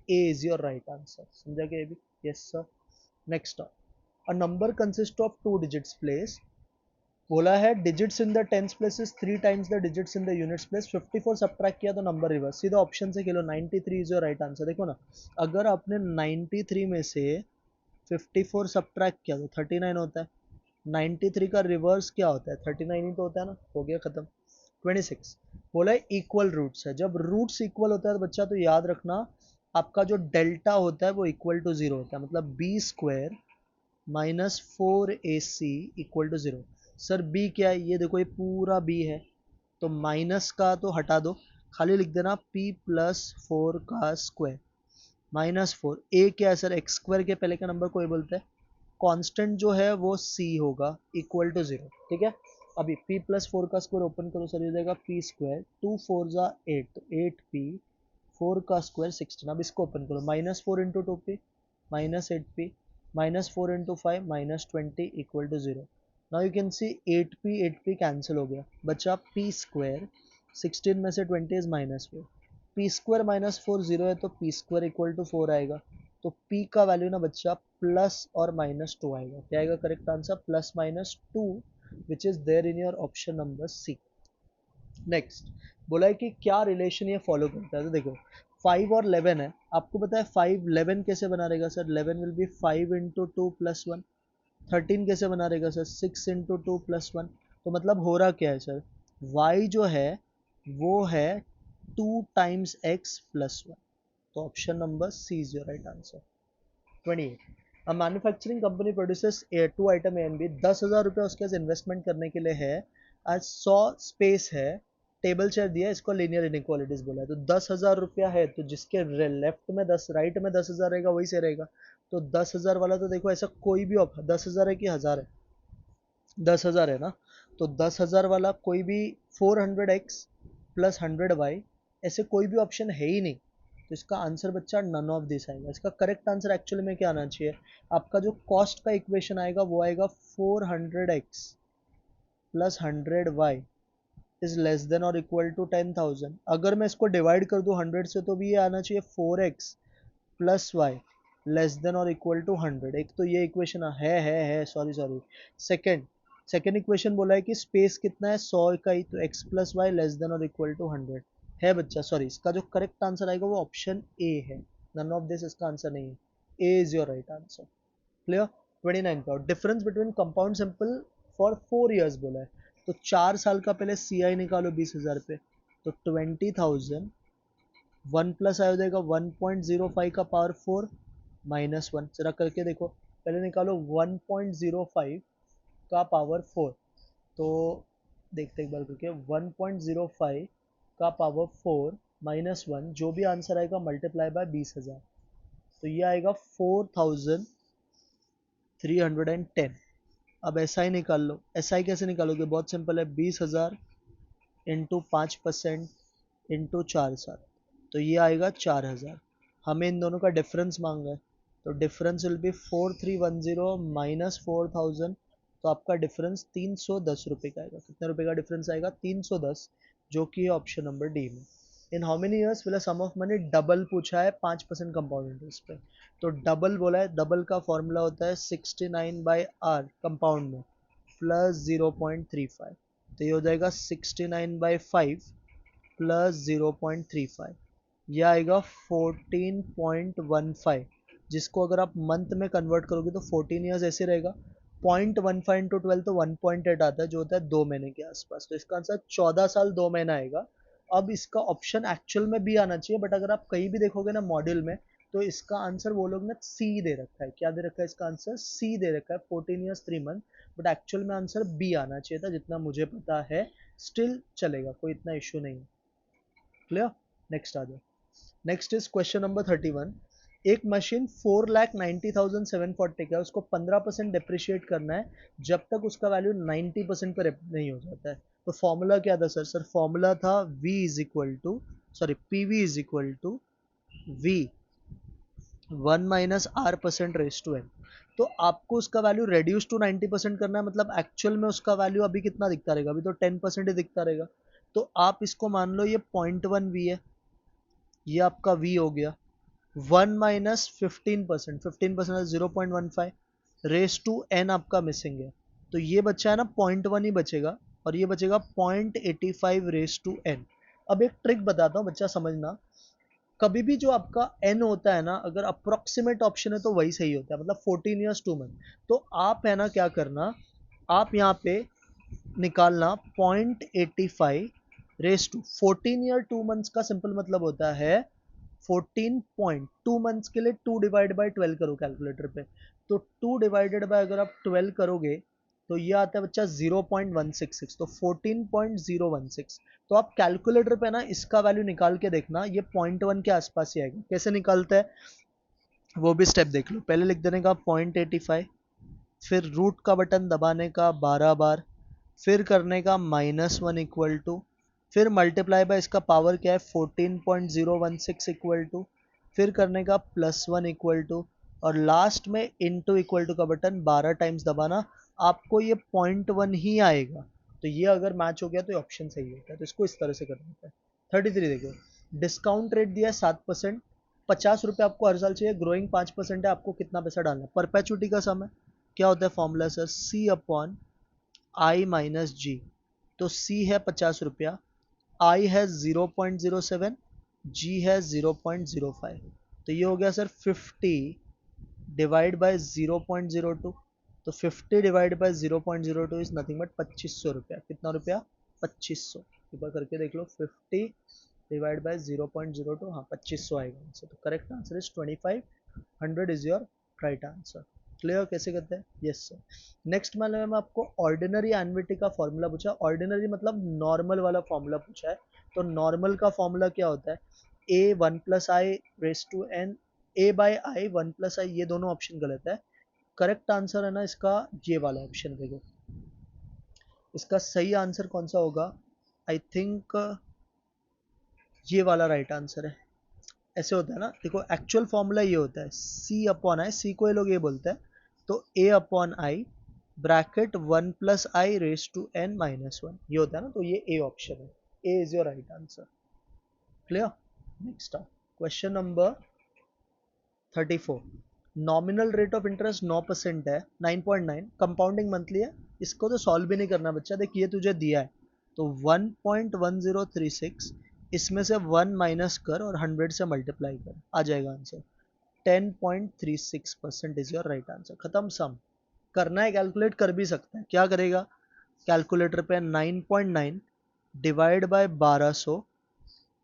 A is your right answer. समझा क्या ये भी, yes sir. Next, a number consist of 2 digits place, बोला है digits in the tens places 3 times the digits in the units place, 54 subtract किया तो number reverse, सीधा option से खेलो, 93 इज योर राइट आंसर। देखो ना, अगर आपने 93 में से 54 सब्ट्रैक्ट किया तो 39 होता है, 93 का रिवर्स क्या होता है, 39 ही तो होता है ना, हो गया खत्म। 26 बोला है इक्वल रूट्स है, जब रूट्स इक्वल होता है तो बच्चा तो याद रखना आपका जो डेल्टा होता है वो इक्वल टू जीरो होता है, मतलब b square -4ac equal to zero. Sir b क्या है, ये देखो ये पूरा बी है, तो माइनस का तो हटा दो, खाली लिख देना p+4 का स्क्वायर -4। ए क्या है सर, एक्स स्क्वायर के पहले का नंबर को ये बोलते हैं, कांस्टेंट जो है वो c होगा इक्वल टू जीरो, ठीक है। अभी p+4 का स्क्वायर ओपन करो सर, ये जाएगा p स्क्वायर, 2 4 8 तो 8p, 4 का स्क्वायर 16। अब इसको ओपन करो, -4 इंटू 2p -8p, -4 इंटू 5 -20 equal to zero. Now you can see 8p 8p cancel हो गया, बचा p स्क्वायर, 16 में से 20 इज -4, पी स्क्वायर -4 जीरो है तो पी स्क्वायर इक्वल टू 4 आएगा, तो p का वैल्यू ना बच्चा प्लस और -2 आएगा। क्या आएगा correct answer, +-2, which is there in your option number C. Next बोला है कि क्या रिलेशन ये फॉलो करता है, तो देखो 5 और 11 है, आपको पता है 5 11 कैसे बना रहेगा sir, 11 will be 5 into 2 plus 1। 13 कैसे बना रहेगा सर, 6 इंटू 2 प्लस 1। तो मतलब हो रहा क्या है सर, y जो है वो है 2 टाइम्स x प्लस 1, तो option number C is your right answer. 28 a manufacturing company produces two item A and B, 10,000 रुपये उसके पास इन्वेस्टमेंट करने के लिए है, आज 100 स्पेस है, टेबल चेयर दिया है, इसको लीनियर इनइक्वालिटीज बोला है, तो 10,000 रुपया है, तो जिसके लेफ्ट में 10 राइट में 10,000 रहेगा वही से रहेगा, तो 10,000 वाला तो देखो ऐसा कोई भी 10,000 है कि 1000 है, 10,000 है ना, तो 10,000 वाला कोई भी 400x प्लस 100y ऐसे कोई भी ऑप्शन है ही नहीं, तो इसका आंसर बच्चा नन ऑफ दिस आएगा। इसका करेक्ट आंसर एक्चुअली में क्या आना चाहिए, आपका जो कॉस्ट का इक्वेशन आएगा वो आएगा 400x plus 100y is less than और इक्वल टू 10,000। अगर मैं इसको डिवाइड कर दूं 100 से तो भी ये आना चाहिए 4x plus y less than और इक्वल टू 100। एक तो ये इक्वेशन है sorry sorry, second second equation बोला है कि स्पेस कितना है 100 का ही, तो x plus y less than और इक्वल टू 100 है बच्चा। सॉरी, इसका जो करेक्ट आंसर आएगा वो ऑप्शन ए है, नन ऑफ दिस इसका आंसर नहीं है, A is your right answer. Clear. 29 पे, और difference between compound simple for 4 years बोला है, तो 4 साल का पहले CI निकालो 20,000 पे, तो 20,000 1 प्लस आई हो जाएगा 1.05 का पावर 4 -1, जरा करके देखो, पहले निकालो 1.05 का पावर 4, तो देखते एक बार करके 1.05 का पावर 4 -1, जो भी आंसर आएगा मल्टीप्लाई बाय 20,000, तो ये आएगा 4,310। अब SI निकाल लो। SI कैसे निकालोगे? बहुत सिंपल है, 20,000 इंटू 5% इंटू 4 साल, तो ये आएगा 4,000। हमें इन दोनों का डिफरेंस मांगा है, तो डिफरेंस विल बी 4,310 माइनस 4,000, तो आपका डिफरेंस 310 रुपये का आएगा। कितने रुपए का डिफरेंस आएगा? 310, जो कि है ऑप्शन नंबर डी में। In how many years will sum of money double पूछा है 5% कंपाउंड इंटरेस्ट पे, तो डबल बोला है, डबल का फॉर्मूला होता है 69/R कंपाउंड में प्लस 0.35, तो ये हो जाएगा 69/5 प्लस 0.35, यह आएगा 14.15, जिसको अगर आप मंथ में कन्वर्ट करोगे तो 14 ईयर्स ऐसे रहेगा। 0.15 इंटू 12 तो 1.8 आता है, जो होता है 2 महीने के आसपास, तो इसका आंसर 14 साल 2 महीना आएगा। अब इसका ऑप्शन एक्चुअल में भी आना चाहिए, बट अगर आप कहीं भी देखोगे ना मॉड्यूल में, तो इसका आंसर वो लोग ने सी दे रखा है। क्या दे रखा है? इसका आंसर सी दे रखा है, 14 ईयर्स 3 मंथ, बट एक्चुअल में आंसर बी आना चाहिए था, जितना मुझे पता है। स्टिल चलेगा, कोई इतना इश्यू नहीं है। क्लियर? नेक्स्ट आ जाओ। Next is question number 31। एक मशीन 4,90,740 का, उसको 15% डिप्रिशिएट करना है जब तक उसका वैल्यू 90% पर नहीं हो जाता है, तो फॉर्मूला क्या था सर? सर फॉर्मूला था V is equal to, sorry PV is equal to V 1 minus R%⁻n। तो आपको उसका वैल्यू रेड्यूस टू 90% करना है, मतलब एक्चुअल में उसका वैल्यू अभी कितना दिखता रहेगा? अभी तो 10% ही दिखता रहेगा, तो आप इसको मान लो ये 0.1 V है, ये आपका V हो गया। 1 माइनस 15%, 15% 0.15 रेस टू n आपका मिसिंग है, तो ये बचा है ना 0.1 ही बचेगा, और ये बचेगा 0.85 रेस टू n। अब एक ट्रिक बताता हूँ, बच्चा समझना। कभी भी जो आपका n होता है ना, अगर अप्रोक्सीमेट ऑप्शन है तो वही सही होता है, मतलब 14 ईयर्स 2 मंथ, तो आप है ना क्या करना, आप यहाँ पे निकालना 0.85 रेस टू 14 ईयर 2 मंथ्स का सिंपल मतलब होता है 14.2 मंथ्स के लिए 2 डिवाइड बाय 12 करो कैलकुलेटर पे, तो 2 डिवाइडेड बाय अगर आप 12 करोगे तो ये आता है बच्चा 0.166, तो 14.016, तो आप कैलकुलेटर पे ना इसका वैल्यू निकाल के देखना, ये 0.1 के आसपास ही आएगा। कैसे निकालता है वो भी स्टेप देख लो। पहले लिख देने का 0.85, फिर रूट का बटन दबाने का 12 बार, फिर करने का -1 इक्वल टू, फिर मल्टीप्लाई बाय इसका पावर क्या है 14.016 इक्वल टू, फिर करने का +1 इक्वल टू, और लास्ट में इनटू इक्वल टू का बटन 12 टाइम्स दबाना, आपको ये 0.1 ही आएगा। तो ये अगर मैच हो गया तो ये ऑप्शन सही होता है, तो इसको इस तरह से करना होता है। 33 देखो, डिस्काउंट रेट दिया है 7%, 50 रुपये आपको हर साल चाहिए, ग्रोइंग 5% है, आपको कितना पैसा डालना है? परपेचुटी का सम है, क्या होता है formula sir? C upon I minus G, तो C है 50 रुपया, I है 0.07, G है 0.05, तो ये हो गया सर 50 डिवाइड बाय 0.02, तो 50 divide by 0.02 is nothing but 2500 रुपया। कितना रुपया? 2500। एक बार करके देख लो, 50 डिवाइड बाय 0.02, हाँ 2500 आएगा आंसर, तो correct answer is 2500 is your right answer. Clear कैसे करते हैं? Yes sir. नेक्स्ट मैंने मैं आपको ऑर्डिनरी एन्युटी का फॉर्मूला पूछा। ऑर्डिनरी मतलब नॉर्मल वाला फॉर्मूला पूछा है, तो नॉर्मल का फॉर्मूला क्या होता है? A 1 plus I raise to N, A by I 1 plus I, ये दोनों ऑप्शन गलत है। करेक्ट आंसर है ना इसका ये वाला ऑप्शन। देखो इसका सही आंसर कौन सा होगा? आई थिंक ये वाला राइट आंसर है। ऐसे होता है ना, देखो एक्चुअल फॉर्मूला ये होता है C अपॉन आई, C को ये लोग ये बोलते हैं, तो A upon I bracket 1 plus I raise to n minus 1, ये होता है ना, तो ये A ऑप्शन है, A is your right answer. Clear? Next question number 34। Nominal rate of interest 9% है, 9.9, कंपाउंडिंग मंथली है, इसको तो सॉल्व भी नहीं करना बच्चा। देख ये तुझे दिया है, तो 1.1036, इसमें से 1 माइनस कर और 100 से मल्टीप्लाई कर, आ जाएगा answer 10.36% is your right answer. खत्म सम। करना है कैलकुलेट कर भी सकता है, क्या करेगा, कैलकुलेटर पे 9.9 divide by 1200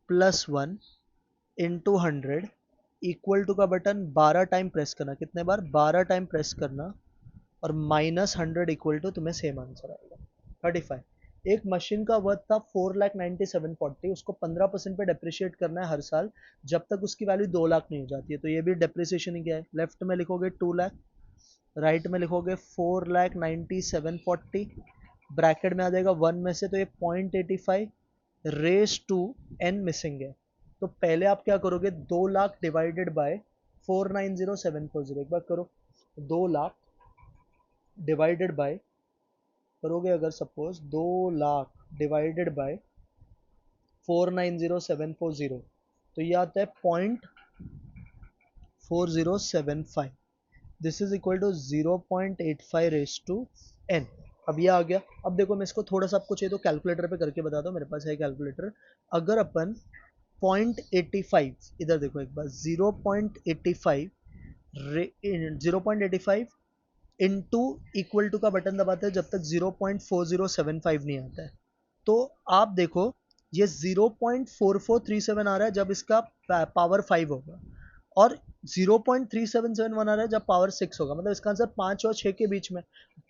plus 1 into 100 equal to का बटन 12 टाइम प्रेस करना, कितने बार, 12 टाइम प्रेस करना, और माइनस 100 इक्वल टू, तुम्हें सेम आंसर आएगा 35। एक मशीन का वर्थ था 4,97,40, उसको 15% पे डेप्रिशिएट करना है हर साल जब तक उसकी वैल्यू 2 लाख नहीं हो जाती है, तो ये भी डेप्रिसिएशन ही क्या है, लेफ्ट में लिखोगे 2 लाख, राइट में लिखोगे 4,97,40, ब्रैकेट में आ जाएगा 1 में से, तो ये 0.85 रेस टू एन मिसिंग है, तो पहले आप क्या करोगे, 2 लाख डिवाइडेड बाय 4,90,740, एक बार करो, 2 लाख डिवाइडेड बाय, करोगे अगर सपोज 2 लाख डिवाइडेड बाय 4,90,740, तो ये आता है 0.4075, this is equal to 0.85 raise to n. अब ये आ गया। अब देखो मैं इसको थोड़ा सा आपको चाहिए तो कैलकुलेटर पे करके बताता हूँ, मेरे पास है कैलकुलेटर। अगर अपन 0.85, इधर देखो एक बार, 0.85 0.85 इंटू इक्वल टू का बटन दबाते हैं जब तक 0.4075 नहीं आता है, तो आप देखो ये 0.4437 आ रहा है जब इसका पावर 5 होगा, और 0.3771 आ रहा है जब पावर 6 होगा, मतलब इसका आंसर 5 और 6 के बीच में,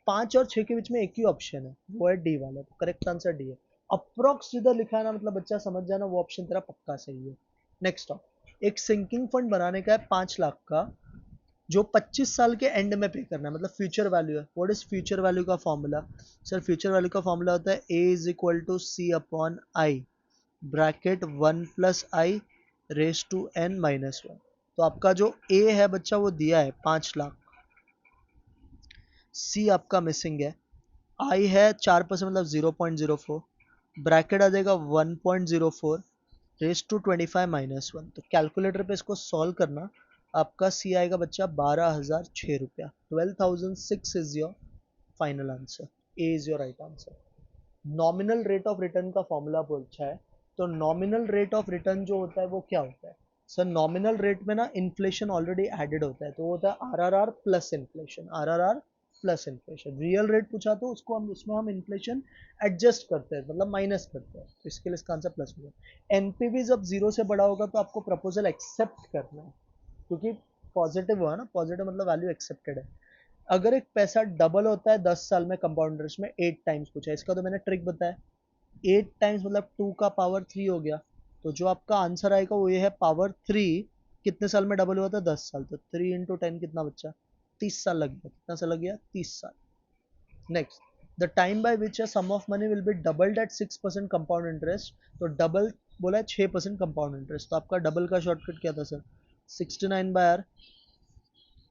5 और 6 के बीच में एक ही ऑप्शन है, वो है डी वाला, तो करेक्ट आंसर डी है। अप्रोक्स जिधर लिखा है ना, मतलब बच्चा समझ जाना वो ऑप्शन तेरा पक्का सही है। नेक्स्ट ऑप, एक सिंकिंग फंड बनाने का है 5 लाख का, जो 25 साल के एंड में पे करना है, मतलब फ्यूचर वैल्यू है। व्हाट इज फ्यूचर वैल्यू का फॉर्मूला, सर फ्यूचर वैल्यू का फॉर्मूला होता है A is equal to C upon I, bracket 1 plus I raise to N minus 1। तो आपका जो ए है बच्चा वो दिया है 5 लाख, सी आपका मिसिंग है, आई है 4% मतलब 0.04, ब्रैकेट आ जाएगा 1.04 रेस टू 25 माइनस 1। तो कैलकुलेटर पे इसको सॉल्व करना, आपका सी आएगा बच्चा 12,006 रुपया, 12,006 is your final answer, A is your right answer. Nominal rate of return का फॉर्मूला पूछा है, तो नॉमिनल रेट ऑफ रिटर्न जो होता है वो क्या होता है, सर नॉमिनल रेट में ना इन्फ्लेशन ऑलरेडी एडेड होता है, तो वो होता है RRR plus inflation, RRR plus inflation. Real rate पूछा तो उसको हम, उसमें हम इन्फ्लेशन एडजस्ट करते हैं, मतलब माइनस करते हैं, तो इसके लिए इसका आंसर प्लस होगा। एनपीवी जब 0 से बड़ा होगा तो आपको प्रपोजल एक्सेप्ट करना है, क्योंकि पॉजिटिव हुआ ना, पॉजिटिव मतलब वैल्यू एक्सेप्टेड है। अगर एक पैसा डबल होता है 10 साल में कंपाउंड इंटरेस्ट में 8 टाइम्स पूछा है, इसका तो मैंने ट्रिक बताया, 8 टाइम्स मतलब 2 का पावर 3 हो गया, तो जो आपका आंसर आएगा वो ये है पावर 3, कितने साल में डबल हुआ था, 10 साल, तो 3 इंटू 10 कितना बच्चा, 30 साल लग गया, कितना साल लग गया, 30 साल। Next, the time by which a sum of money will be doubled at 6% compound interest, तो डबल बोला है 6% कंपाउंड इंटरेस्ट, तो आपका डबल का शॉर्टकट क्या था सर, 69/r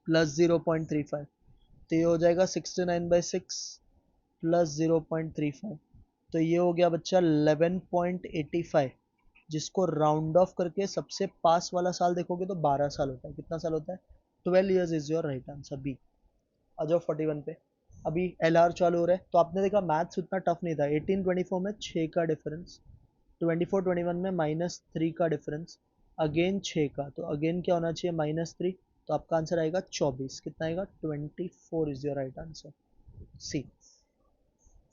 प्लस 0.35, तो ये हो जाएगा 69/6 प्लस 0.35, तो ये हो गया बच्चा 11.85, जिसको राउंड ऑफ करके सबसे पास वाला साल देखोगे तो 12 साल होता है, कितना साल होता है, 12 years is your right answer B. आ जाओ 41 पे, अभी एल आर चालू हो रहा है, तो आपने देखा मैथ्स उतना टफ नहीं था, 18-24 में 6 का डिफरेंस, 24-21 में -3 का डिफरेंस, अगेन 6 का, तो अगेन क्या होना चाहिए, -3, तो आपका आंसर आएगा 24, कितना आएगा, 24 is your right answer C.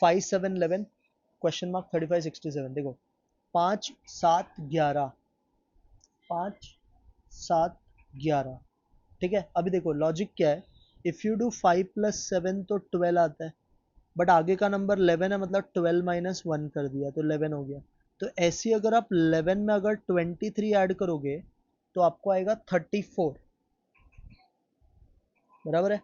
5-7-11 question mark 35-67, देखो 5-7-11, 5-7-11, ठीक है। अभी देखो लॉजिक क्या है, इफ यू डू 5 + 7 तो 12 आता है, बट आगे का नंबर 11 है, मतलब 12 - 1 कर दिया तो 11 हो गया, तो ऐसी अगर आप 11 में अगर 23 ऐड करोगे तो आपको आएगा 34, बराबर है,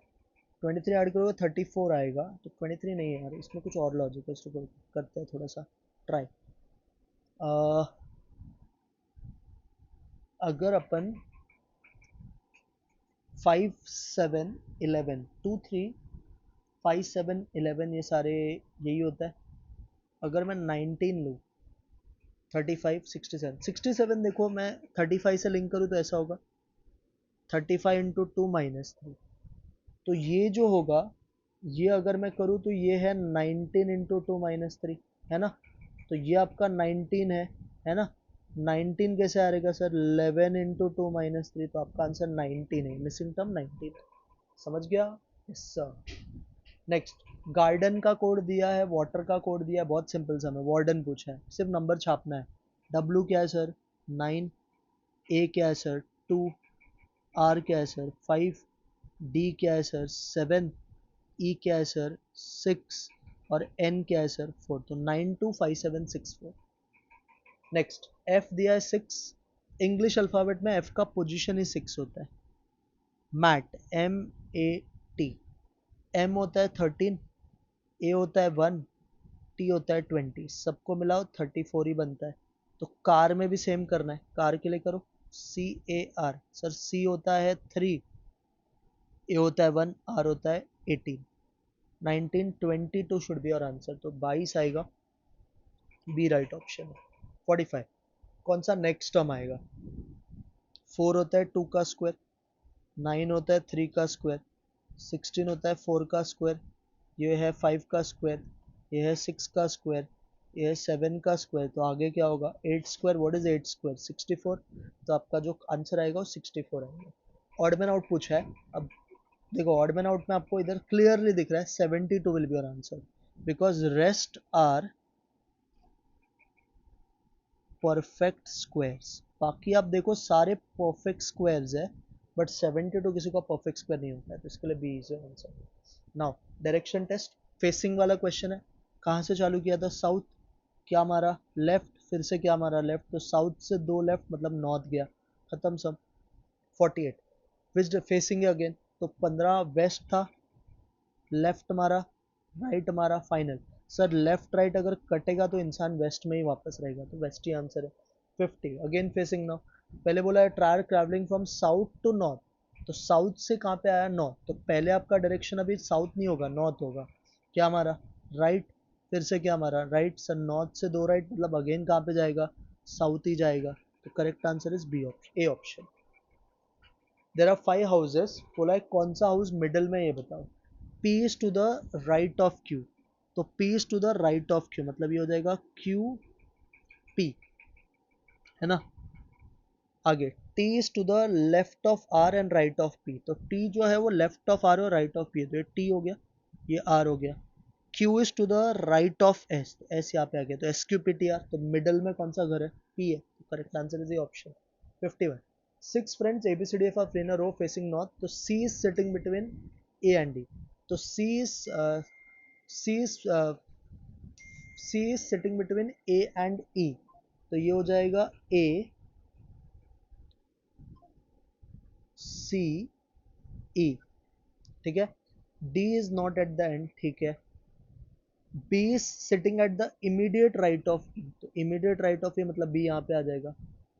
23 ऐड करोगे 34 आएगा, तो 23 नहीं है यार, इसमें कुछ और लॉजिक है, इसको करते हैं थोड़ा सा ट्राई। अगर अपन 5-7-11 2-3 5-7-11 ये सारे यही होता है। अगर मैं 19 लूँ, 35-67 देखो मैं 35 से लिंक करूँ तो ऐसा होगा 35 × 2 - 3, तो ये जो होगा, ये अगर मैं करूँ तो ये है 19 × 2 - 3, है ना, तो ये आपका 19 है ना, 19 कैसे आ रहेगा सर, 11 × 2 - 3, तो आपका आंसर 19 है, मिसिंग टर्म 19 है, समझ गया, यस सर। नेक्स्ट, गार्डन का कोड दिया है, वाटर का कोड दिया है, बहुत सिंपल सा, हमें वार्डन पूछा है, सिर्फ नंबर छापना है। W क्या है सर 9, A क्या है सर 2, R क्या है सर 5, D क्या है सर 7, E क्या है सर 6 और N क्या है सर 4। तो 925764। नेक्स्ट, F दिया है 6, इंग्लिश अल्फाबेट में F का पोजीशन ही 6 होता है। मैट, MAT, M होता है 13, A होता है 1, T होता है 20, सबको मिलाओ 34 ही बनता है। तो कार में भी सेम करना है, कार के लिए करो CAR, सर C होता है 3, A होता है 1, R होता है 18, 1922 शुड बी योर आंसर। तो 22 आएगा, बी राइट ऑप्शन है। 45, कौन सा नेक्स्ट टर्म आएगा? 4 होता है 2 का स्क्वायर, 9 होता है 3 का स्क्वायर, 16 होता है 4 का स्क्वायर, ये है 5 का स्क्वायर, ये है 6 का स्क्वायर, ये है 7 का स्क्वायर। तो आगे क्या होगा? 8 स्क्वायर, व्हाट इज 8 स्क्वायर? 64। तो आपका जो आंसर आएगा वो 64 आएगा। ऑड मैन आउट पूछा है, अब देखो ऑड मैन आउट में आपको इधर क्लियरली दिख रहा है 72 will be your answer, because rest are perfect squares. बाकी आप देखो सारे परफेक्ट स्क्वायर्स है, बट 72 किसी का परफेक्ट स्क्वायर नहीं होता है, तो इसके लिए B is answer. Now direction test, facing वाला क्वेश्चन है। कहाँ से चालू किया था? साउथ, क्या मारा? लेफ्ट, फिर से क्या मारा? लेफ्ट। तो साउथ से 2 लेफ्ट मतलब नॉर्थ गया, खत्म सब। 48, विच फेसिंग अगेन, तो 15 वेस्ट था, लेफ्ट मारा, राइट मारा, फाइनल। सर लेफ्ट राइट अगर कटेगा तो इंसान वेस्ट में ही वापस रहेगा, तो वेस्ट ही आंसर है। 50, अगेन फेसिंग नाउ, पहले बोला है try travelling from south to north, तो साउथ से कहाँ पे आया? नॉर्थ, तो पहले आपका डायरेक्शन अभी साउथ नहीं होगा, नॉर्थ होगा। क्या मारा? राइट, फिर से क्या मारा? राइट। सर नॉर्थ से 2 राइट मतलब अगेन कहाँ पे जाएगा? साउथ ही जाएगा। तो correct answer is B option, A option. There are 5 houses, बोला है कौन सा हाउस मिडिल में, ये बताओ। P is to the right of Q, तो P is to the right of Q मतलब ये हो जाएगा QP, है ना। आगे T is to the left of R and right of P, तो T जो है वो left of R और right of P है, तो ये T हो गया, ये R हो गया। Q is to the right of S, तो S यहाँ पे आ गया, तो SQPTR, तो मिडल में कौन सा घर है? P है, तो करेक्ट आंसर इज ये option. 51, 6 friends ABCD of in a row facing north, तो C is sitting between A and D, तो C is C is sitting between A and E, तो ये हो जाएगा A C E, ठीक है। D is not at the end, ठीक है। B is sitting at the immediate right of E, तो immediate right of E मतलब B यहाँ पे आ जाएगा।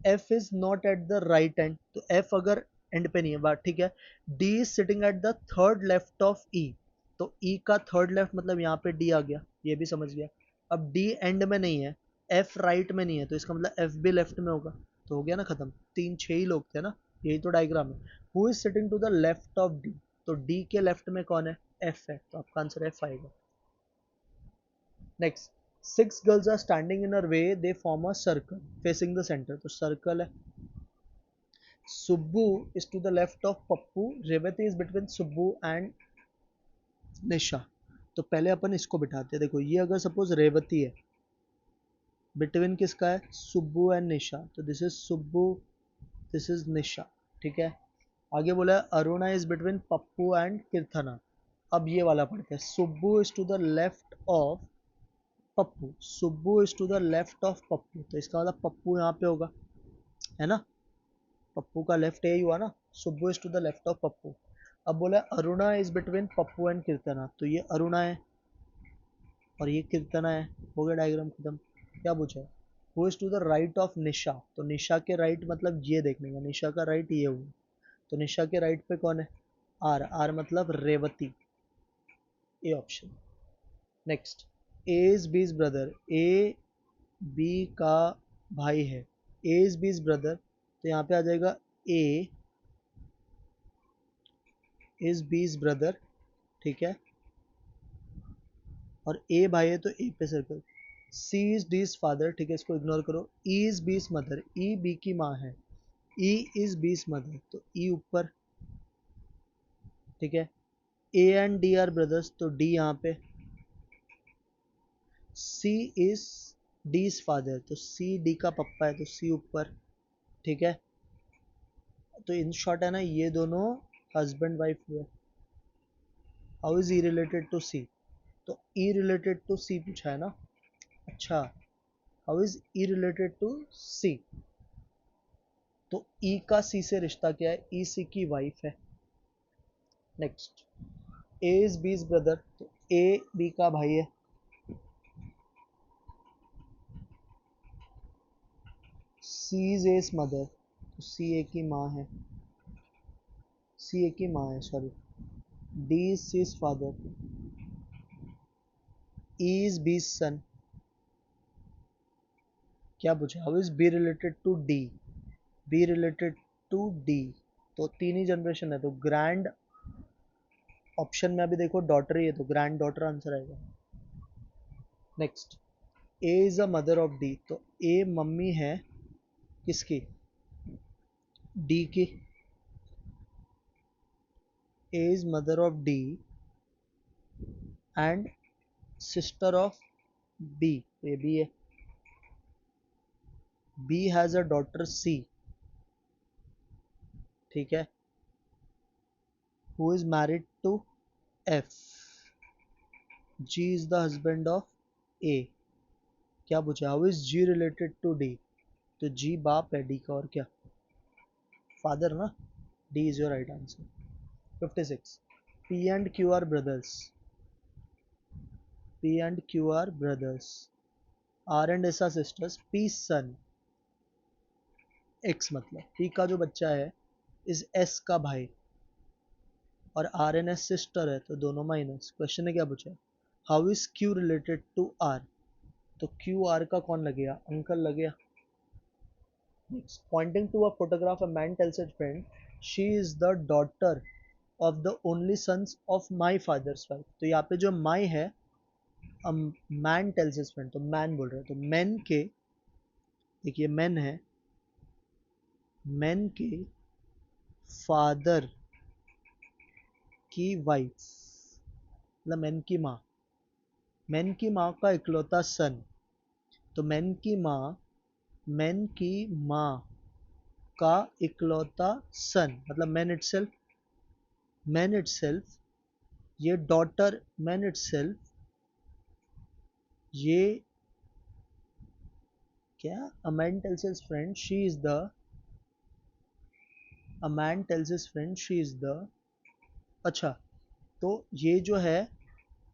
F is not at the right end, तो F अगर एंड पे नहीं है बात, ठीक है। D is sitting at the third left of E, तो E का थर्ड लेफ्ट मतलब यहाँ पे D आ गया, ये भी समझ गया। अब D एंड में नहीं है, F राइट में नहीं है, तो इसका मतलब F भी लेफ्ट में होगा, तो हो गया ना खत्म। 6 ही लोग थे ना, यही तो डायग्राम है। Who is sitting to the left of D, तो D के लेफ्ट में कौन है? F है, तो आपका आंसर F आएगा। Next, 6 girls are standing in a way, they form a circle facing the centre, तो सर्कल है। Subbu is to the left of Pappu, Revathi is between Subbu and Nisha. तो पहले अपन इसको बिठाते हैं, देखो ये अगर सपोज रेवती है, बिटवीन किसका है? सुब्बू एंड निशा, तो this is Subbu, this is Nisha, ठीक है। आगे बोला है Aruna is between Pappu and Keerthana. अब ये वाला पढ़ते हैं, Subbu is to the left of Pappu, Subbu is to the left of Pappu, तो इसका मतलब पप्पू यहाँ पे होगा, है ना। पप्पू का लेफ्ट यही हुआ ना, Subbu is to the left of Pappu. अब बोला Aruna is between Pappu and Keerthana, तो ये अरुणा है और ये कीर्तना है, हो गया डायग्राम खत्म। क्या पूछा है? Who is to the right of Nisha, तो निशा के राइट मतलब ये देखने का, निशा का राइट ये हुआ, तो निशा के राइट पे कौन है? आर, आर मतलब Revati, A option. Next, A is B's brother, A B का भाई है, ए इज बीज ब्रदर, तो यहाँ पे आ जाएगा ए इज बीज ब्रदर, ठीक है। और ए भाई है तो ए पे circle. C is D's father, ठीक है, इसको इग्नोर करो। E is B's mother, E B की माँ है, ई इज बीज मदर, तो ई ऊपर, ठीक है। A and D R brothers, तो डी यहाँ पे, सी इज डी इज फादर, तो सी डी का पप्पा है, तो सी ऊपर, ठीक है। तो इन शॉर्ट है ना, ये दोनों हस्बैंड वाइफ हुए। How is E related to C, तो ई रिलेटेड टू सी पूछा है ना। अच्छा, how is E related to C, तो ई का सी से रिश्ता क्या है, ई सी की वाइफ है। Next, A is B's brother, तो ए बी का भाई है। सी इज एस मदर, तो सी ए की माँ है, सी ए की माँ है, sorry. D is C's father, E is B's son. क्या पूछा, how is B related to D, B related to D, तो तीन ही जनरेशन है, तो ग्रैंड ऑप्शन में अभी देखो डॉटर ही है, तो ग्रैंड डॉटर आंसर आएगा। Next, A is a mother of D, तो ए मम्मी है किसकी, डी की। A is mother of D and sister of B, ये भी है। B has a daughter C, ठीक है, who is married to F. G is the husband of A. क्या पूछा, how is G related to D, तो G बाप है डी का, और क्या, फादर ना। D is your right answer. 56, P and Q are brothers, P and Q are brothers, R and S are sisters, P son, X मतलब P का जो बच्चा है इस एस का भाई, और आर एन एस सिस्टर है, तो दोनों माइनस। क्वेश्चन ने क्या पूछा, how is Q related to R, तो क्यू आर का कौन लगेगा, अंकल लगेगा। Next, pointing to a photograph, a man tells his friend she is the daughter of the only sons of my father's wife, तो यहाँ पे जो my है, मैन टेल्स हिज फ्रेंड, तो मैन बोल रहे हैं, तो मैन के, देखिए मैन है, मैन के फादर की वाइफ, मतलब मैन की माँ का इकलौता सन, तो मैन की माँ का इकलौता सन, मतलब मैन इटसेल्फ, ये डॉटर, मैन इटसेल्फ, ये क्या, अ man tells his friend she is the, a man tells his friend she is the, अच्छा, तो ये जो है,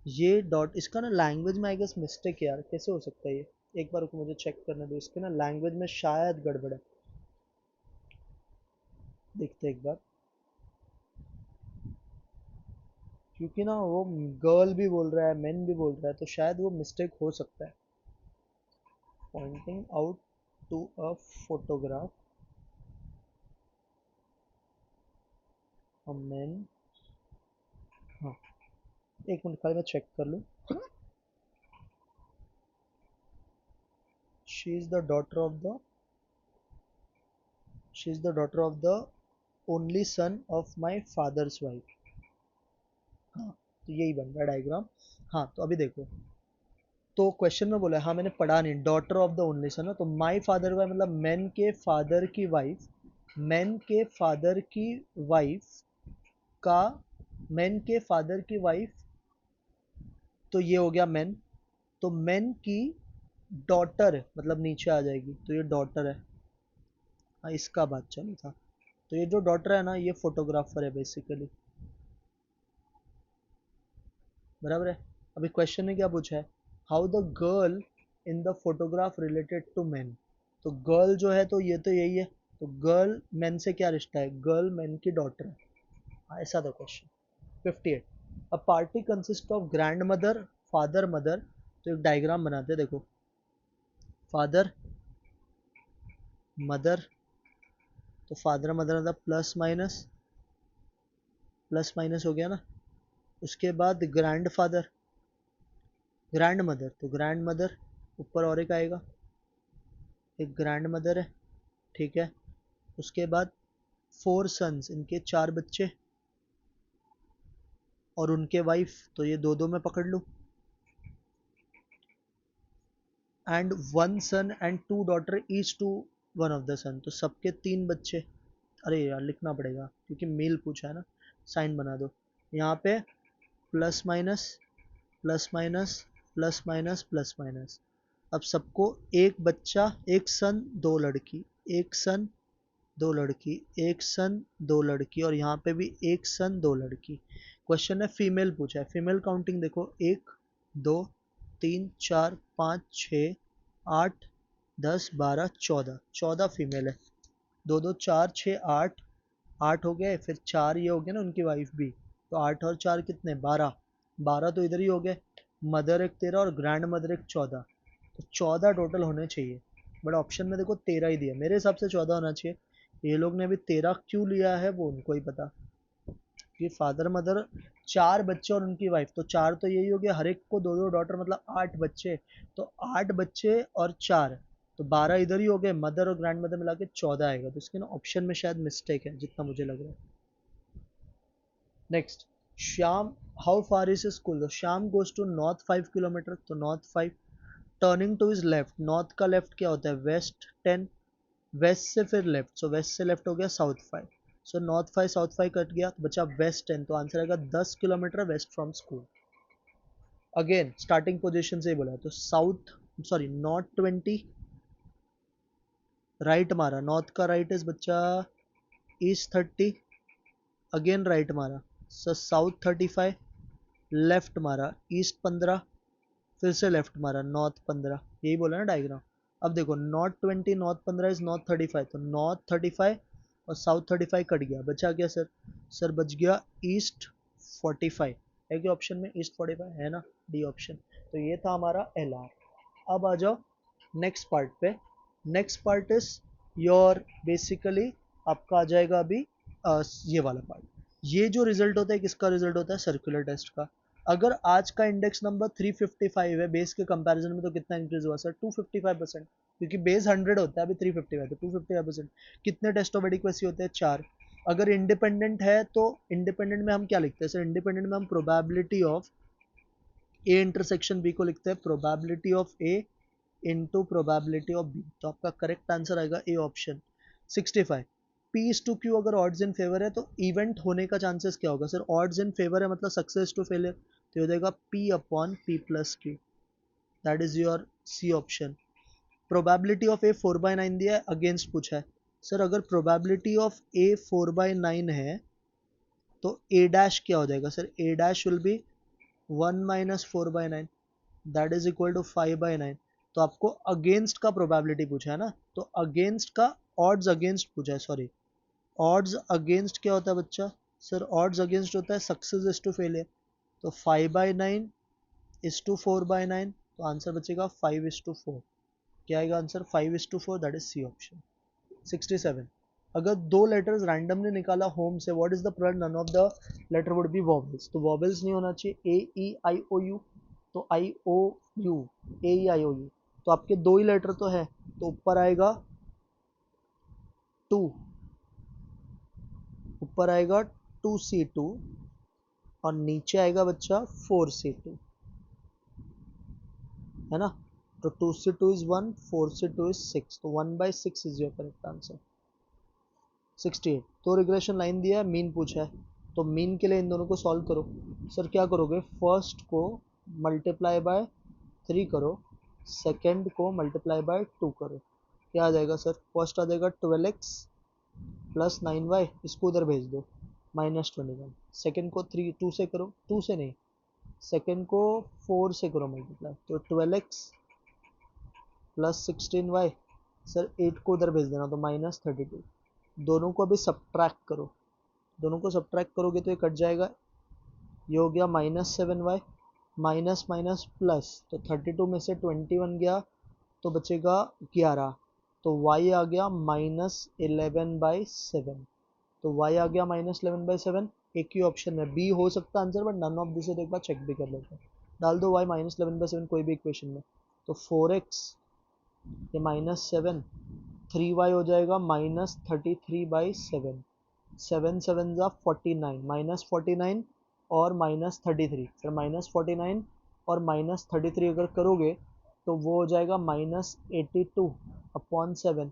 ये डॉट, इसका ना लैंग्वेज में आई गेस मिस्टेक है यार, कैसे हो सकता है ये, एक बार को मुझे चेक करने दो, इसके ना लैंग्वेज में शायद गड़बड़ है, देखते एक बार, क्योंकि ना वो गर्ल भी बोल रहा है मैन भी बोल रहा है, तो शायद वो मिस्टेक हो सकता है। Pointing out to a photograph, a man, हाँ, एक मिनट खाली मैं चेक कर लूँ। She is the daughter of the, she is the daughter of the only son of my father's wife, हाँ, तो यही बन रहा है डायग्राम। हाँ, तो अभी देखो, तो क्वेश्चन में बोला है, हाँ मैंने पढ़ा नहीं, डॉटर ऑफ द ओनली सन, तो माई फादर का मतलब मैन के फादर की वाइफ, मैन के फादर की वाइफ का, मैन के फादर की वाइफ, तो ये हो गया मैन, तो मैन की डॉटर मतलब नीचे आ जाएगी, तो ये डॉटर है। हाँ, इसका बात चल था, तो ये जो डॉटर है ना, ये फोटोग्राफर है बेसिकली, बराबर है। अभी क्वेश्चन ने क्या पूछा है, how the girl in the photograph related to man, तो गर्ल जो है, तो ये तो यही है, तो गर्ल मैन से क्या रिश्ता है, गर्ल मैन की डॉटर है। हाँ, ऐसा था question. 58, a party consist of grand mother, father, mother, तो एक डायग्राम बनाते हैं, देखो, फादर मदर, तो फादर मदर मतलब प्लस माइनस हो गया ना। उसके बाद ग्रैंड फादर, ग्रैंड मदर, तो ग्रैंड मदर ऊपर और एक आएगा, एक ग्रैंड मदर है, ठीक है। उसके बाद 4 सन्स, इनके 4 बच्चे, और उनके वाइफ, तो ये दो दो में पकड़ लूँ, and one son and two daughter each to one of the son, तो सबके तीन बच्चे। अरे यार लिखना पड़ेगा क्योंकि मेल पूछा है ना, साइन बना दो यहाँ पे, plus minus plus minus plus minus plus minus. अब सबको एक बच्चा, एक सन दो लड़की, एक सन दो लड़की, एक सन दो लड़की, और यहाँ पे भी एक सन दो लड़की। क्वेश्चन है फीमेल पूछा है, फीमेल काउंटिंग देखो, एक दो तीन चार पाँच छः आठ 10 12 14, 14 फीमेल है। दो दो चार छः आठ, आठ हो गए, फिर चार ये हो गए ना उनकी वाइफ भी, तो आठ और चार कितने, 12, 12 तो इधर ही हो गए, मदर एक 13 और ग्रैंड मदर एक 14, तो 14 टोटल होने चाहिए। बट ऑप्शन में देखो 13 ही दिया, मेरे हिसाब से 14 होना चाहिए। ये लोग ने अभी 13 क्यों लिया है वो उनको ही पता, कि फादर मदर चार बच्चे और उनकी वाइफ, तो चार तो यही हो गया, हर एक को दो दो डॉटर, मतलब 8 बच्चे, तो 8 बच्चे और चार, तो 12 इधर ही हो गए, मदर और ग्रैंड मदर मिला के 14 आएगा, तो इसके ना ऑप्शन में शायद मिस्टेक है जितना मुझे लग रहा है। Next, Shyam, how far is school, तो Shyam goes to north 5 kilometre, तो north 5, turning to is left, north का लेफ्ट क्या होता है, वेस्ट 10, वेस्ट से फिर लेफ्ट, सो वेस्ट से लेफ्ट हो गया south 5, so north 5 south 5 cut गया, तो बचा वेस्ट 10, तो आंसर आएगा 10 kilometre west from school. Again starting position से ही बोला है, तो साउथ, सॉरी नॉर्थ 20, राइट मारा, नॉर्थ का राइट इज बच्चा ईस्ट 30, अगेन राइट मारा, सो साउथ 35, लेफ्ट मारा ईस्ट 15, फिर से लेफ्ट मारा नॉर्थ 15, यही बोला ना डायग्राम। अब देखो नॉर्थ 20 नॉर्थ 15 इज नॉर्थ 35, तो नॉर्थ 35 और साउथ 35 कट गया, बचा क्या सर, सर बच गया ईस्ट 45, है क्या ऑप्शन में ईस्ट 45 है ना, डी ऑप्शन। तो ये था हमारा एल आर। अब आ जाओ नेक्स्ट पार्ट पे, next part is your basically आपका आ जाएगा अभी ये वाला पार्ट। ये जो रिजल्ट होता है किसका रिजल्ट होता है, सर्कुलर टेस्ट का। अगर आज का इंडेक्स नंबर 355 है बेस के कंपैरिजन में, तो कितना इंक्रीज हुआ सर, 255%, क्योंकि बेस 100 होता है, अभी 355, तो 255%। कितने टेस्ट ऑफ एडिक्वेसी होते हैं, 4। अगर इंडिपेंडेंट है तो इंडिपेंडेंट में हम क्या लिखते हैं सर, इंडिपेंडेंट में हम probability of A intersection B को लिखते हैं probability of A into probability of B, तो आपका करेक्ट आंसर आएगा A option 65। P is to Q अगर ऑड्स इन फेवर है तो इवेंट होने का चांसेस क्या होगा सर, ऑड्स इन फेवर है मतलब सक्सेस टू फेलियर, तो हो जाएगा P upon P plus Q, that is your C option. Probability of A 4/9 दिया है, अगेंस्ट पूछा है, सर अगर प्रोबेबिलिटी ऑफ ए 4/9 है तो ए डैश क्या हो जाएगा sir, A dash will be 1 minus 4/9, that is equal to 5/9। तो आपको अगेंस्ट का प्रोबेबिलिटी पूछा है ना, तो अगेंस्ट का ऑड्स अगेंस्ट पूछा है, सॉरी ऑड्स अगेंस्ट क्या होता है बच्चा, सर ऑड्स अगेंस्ट होता है सक्सेस इज टू फेलियर, तो 5/9 इज टू 4/9, तो आंसर बचेगा 5:4, क्या आएगा answer 5:4, that is C option. 67, अगर दो लेटर्स रैंडमली निकाला होम से, what is the product, none of the letter would be vowels, तो वॉवेल्स नहीं होना चाहिए, ए ई आई ओ यू, तो आई ओ you, A E I O you, तो आपके दो ही लेटर तो है, तो ऊपर आएगा 2, ऊपर आएगा 2C2 और नीचे आएगा बच्चा 4C2, है ना, तो 2C2 इज 1, 4C2 इज 6, तो 1/6 इज योर करेक्ट आंसर। 68, तो रिग्रेशन लाइन दिया है, मीन पूछा है, तो मीन के लिए इन दोनों को सॉल्व करो। सर क्या करोगे, फर्स्ट को मल्टीप्लाई बाय 3 करो, सेकंड को मल्टीप्लाई बाय 2 करो, क्या आ जाएगा सर, फर्स्ट आ जाएगा 12x प्लस 9y, इसको उधर भेज दो -21, सेकंड को 2 से करो, 2 से नहीं, सेकंड को 4 से करो मल्टीप्लाई, तो 12x प्लस 16y, सर 8 को उधर भेज देना, तो -32, दोनों को अभी सब्ट्रैक्ट करो, दोनों को सब्ट्रैक्ट करोगे तो ये कट जाएगा, ये हो गया -7y, माइनस माइनस प्लस, तो 32 में से 21 गया तो बचेगा 11, तो y आ गया -11/7, तो y आ गया -11/7, एक ही ऑप्शन में बी हो सकता answer, but none of this, एक बार चेक भी कर लेते हैं, डाल दो y -11/7 कोई भी इक्वेशन में, तो 4x ये -7, 3y हो जाएगा -33/7, 7 7 जा 49, -49 और -33, फिर -49 और -33 अगर करोगे तो वो हो जाएगा -82/7।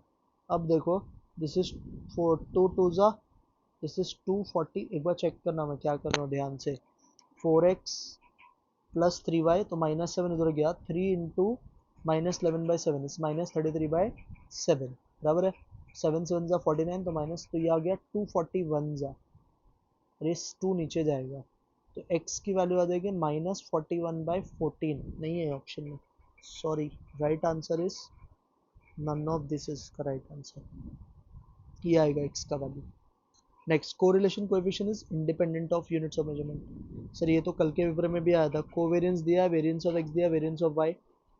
अब देखो, दिस इज 4 2 2 दिस इज 240। एक बार चेक करना मैं क्या कर रहा हूँ ध्यान से। 4x प्लस 3y, तो -7 उधर गया, 3 इंटू -11/7 -33/7 बराबर है। 7 7 जा 49, तो माइनस, तो ये आ गया 241 जा, और ये 2 नीचे जाएगा, तो x की वैल्यू आ जाएगी -41/14। नहीं है ऑप्शन में, sorry. Right answer is none of this is का राइट आंसर। ये आएगा x का value. Next, correlation coefficient is independent of units of measurement. Sir ये तो कल के पेपर में भी आया था। कोवेरियंस दिया, वेरिएंस ऑफ x दिया, वेरिएंस ऑफ y।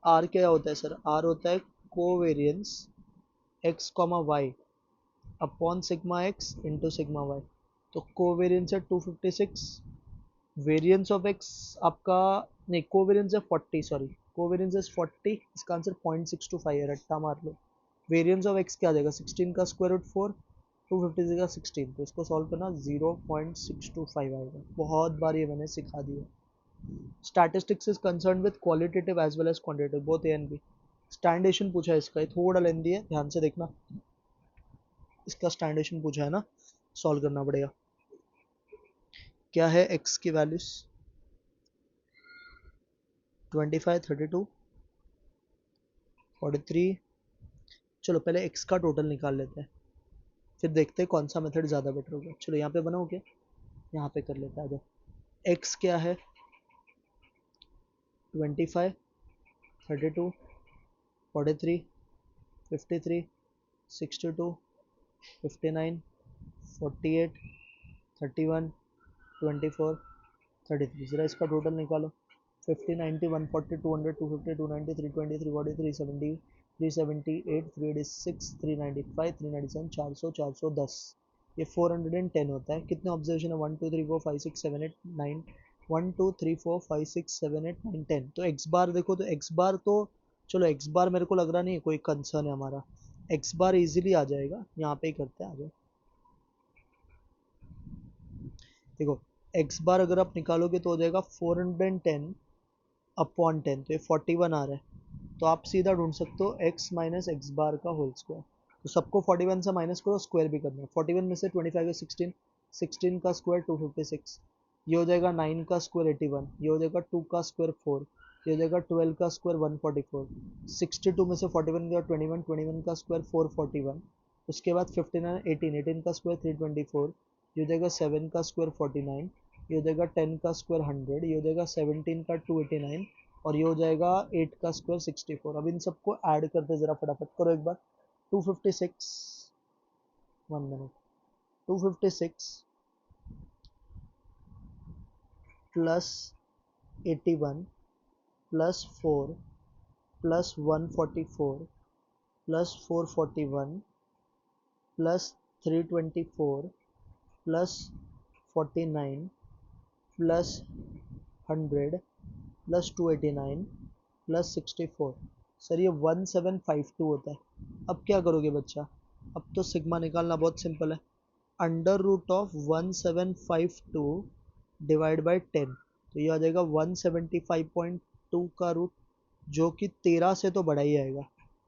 r क्या होता है सर? r होता है covariance x, y upon sigma x into sigma y। तो कोवेरियंस है 256, वेरिएंस ऑफ x आपका, नहीं, कोवेरियंस है 40, सॉरी, कोवेरियंस इज 40, इसका आंसर 0.625 है, रट्टा मार लो। वेरिएंस ऑफ x क्या आ जाएगा? 16 का स्क्वायर रूट 4, 256 का 16, तो इसको सॉल्व करना 0.625 आएगा। बहुत बार ये मैंने सिखा दिया। Statistics is concern with qualitative as well as quantitative, both A and B. स्टैंडेशन पूछा है इसका, ये थोड़ा लेंदी है, ध्यान से देखना। इसका स्टैंडेशन पूछा है ना, सॉल्व करना पड़ेगा। क्या है x की वैल्यूज? 25, 32, 43। चलो पहले x का टोटल निकाल लेते हैं, फिर देखते हैं कौन सा मेथड ज़्यादा बेटर होगा। चलो यहाँ पे बनाओगे, यहाँ पे कर लेते हैं। आ जाओ, x क्या है? 25, 32, 43, 53, 62, 59, 48, 31, 24, 33। ज़रा इसका टोटल निकालो। 50, 90, 140, 200, 250, 290, 320, 340, 370, 378, 386, 395, 397, 400, 410। ये 410 होता है। कितने ऑब्जर्वेशन है? 1 2 3 4 5 6 7 8 9, 1 2 3 4 5 6 7 8 9 10। तो एक्स बार देखो, तो एक्स बार तो, चलो एक्स बार मेरे को लग रहा नहीं कोई कंसर्न है हमारा, एक्स बार इजीली आ जाएगा, यहाँ पे ही करते हैं आगे। देखो, एक्स बार अगर आप निकालोगे तो हो जाएगा 410 अपॉन 10, तो ये 41 आ रहा है। तो आप सीधा ढूंढ सकते हो x माइनस एक्स बार का होल स्क्वायर। तो सबको 41 से माइनस करो, स्क्वायर भी करना है। 41 में से 25 का 16, 16 का स्क्वायर 256, ये हो जाएगा 9 का स्क्वायर 81, ये हो जाएगा 2 का स्क्वायर 4, ये हो जाएगा 12 का स्क्वायर 144, 62 में से 41 गया 21, 21 का स्क्वायर 441, उसके बाद 59, 18, 18 का स्क्वायर 324, ये हो जाएगा 7 का स्क्वायर 49, ये हो जाएगा 10 का स्क्वायर 100, ये हो जाएगा 17 का 289, और ये हो जाएगा 8 का स्क्वायर 64। अब इन सबको ऐड करते ज़रा फटाफट करो एक बार। 256, 1 minute, 256 plus 81 plus 4 plus 144 plus 441 plus 324 plus 49 plus 100 plus 289 plus 64। Sir ये 1752 होता है। अब क्या करोगे बच्चा? अब तो सिग्मा निकालना बहुत सिंपल है। Under root of 1752 divide by 10, तो ये आ जाएगा 175.2 का रूट, जो कि 13 से तो बड़ा ही आएगा।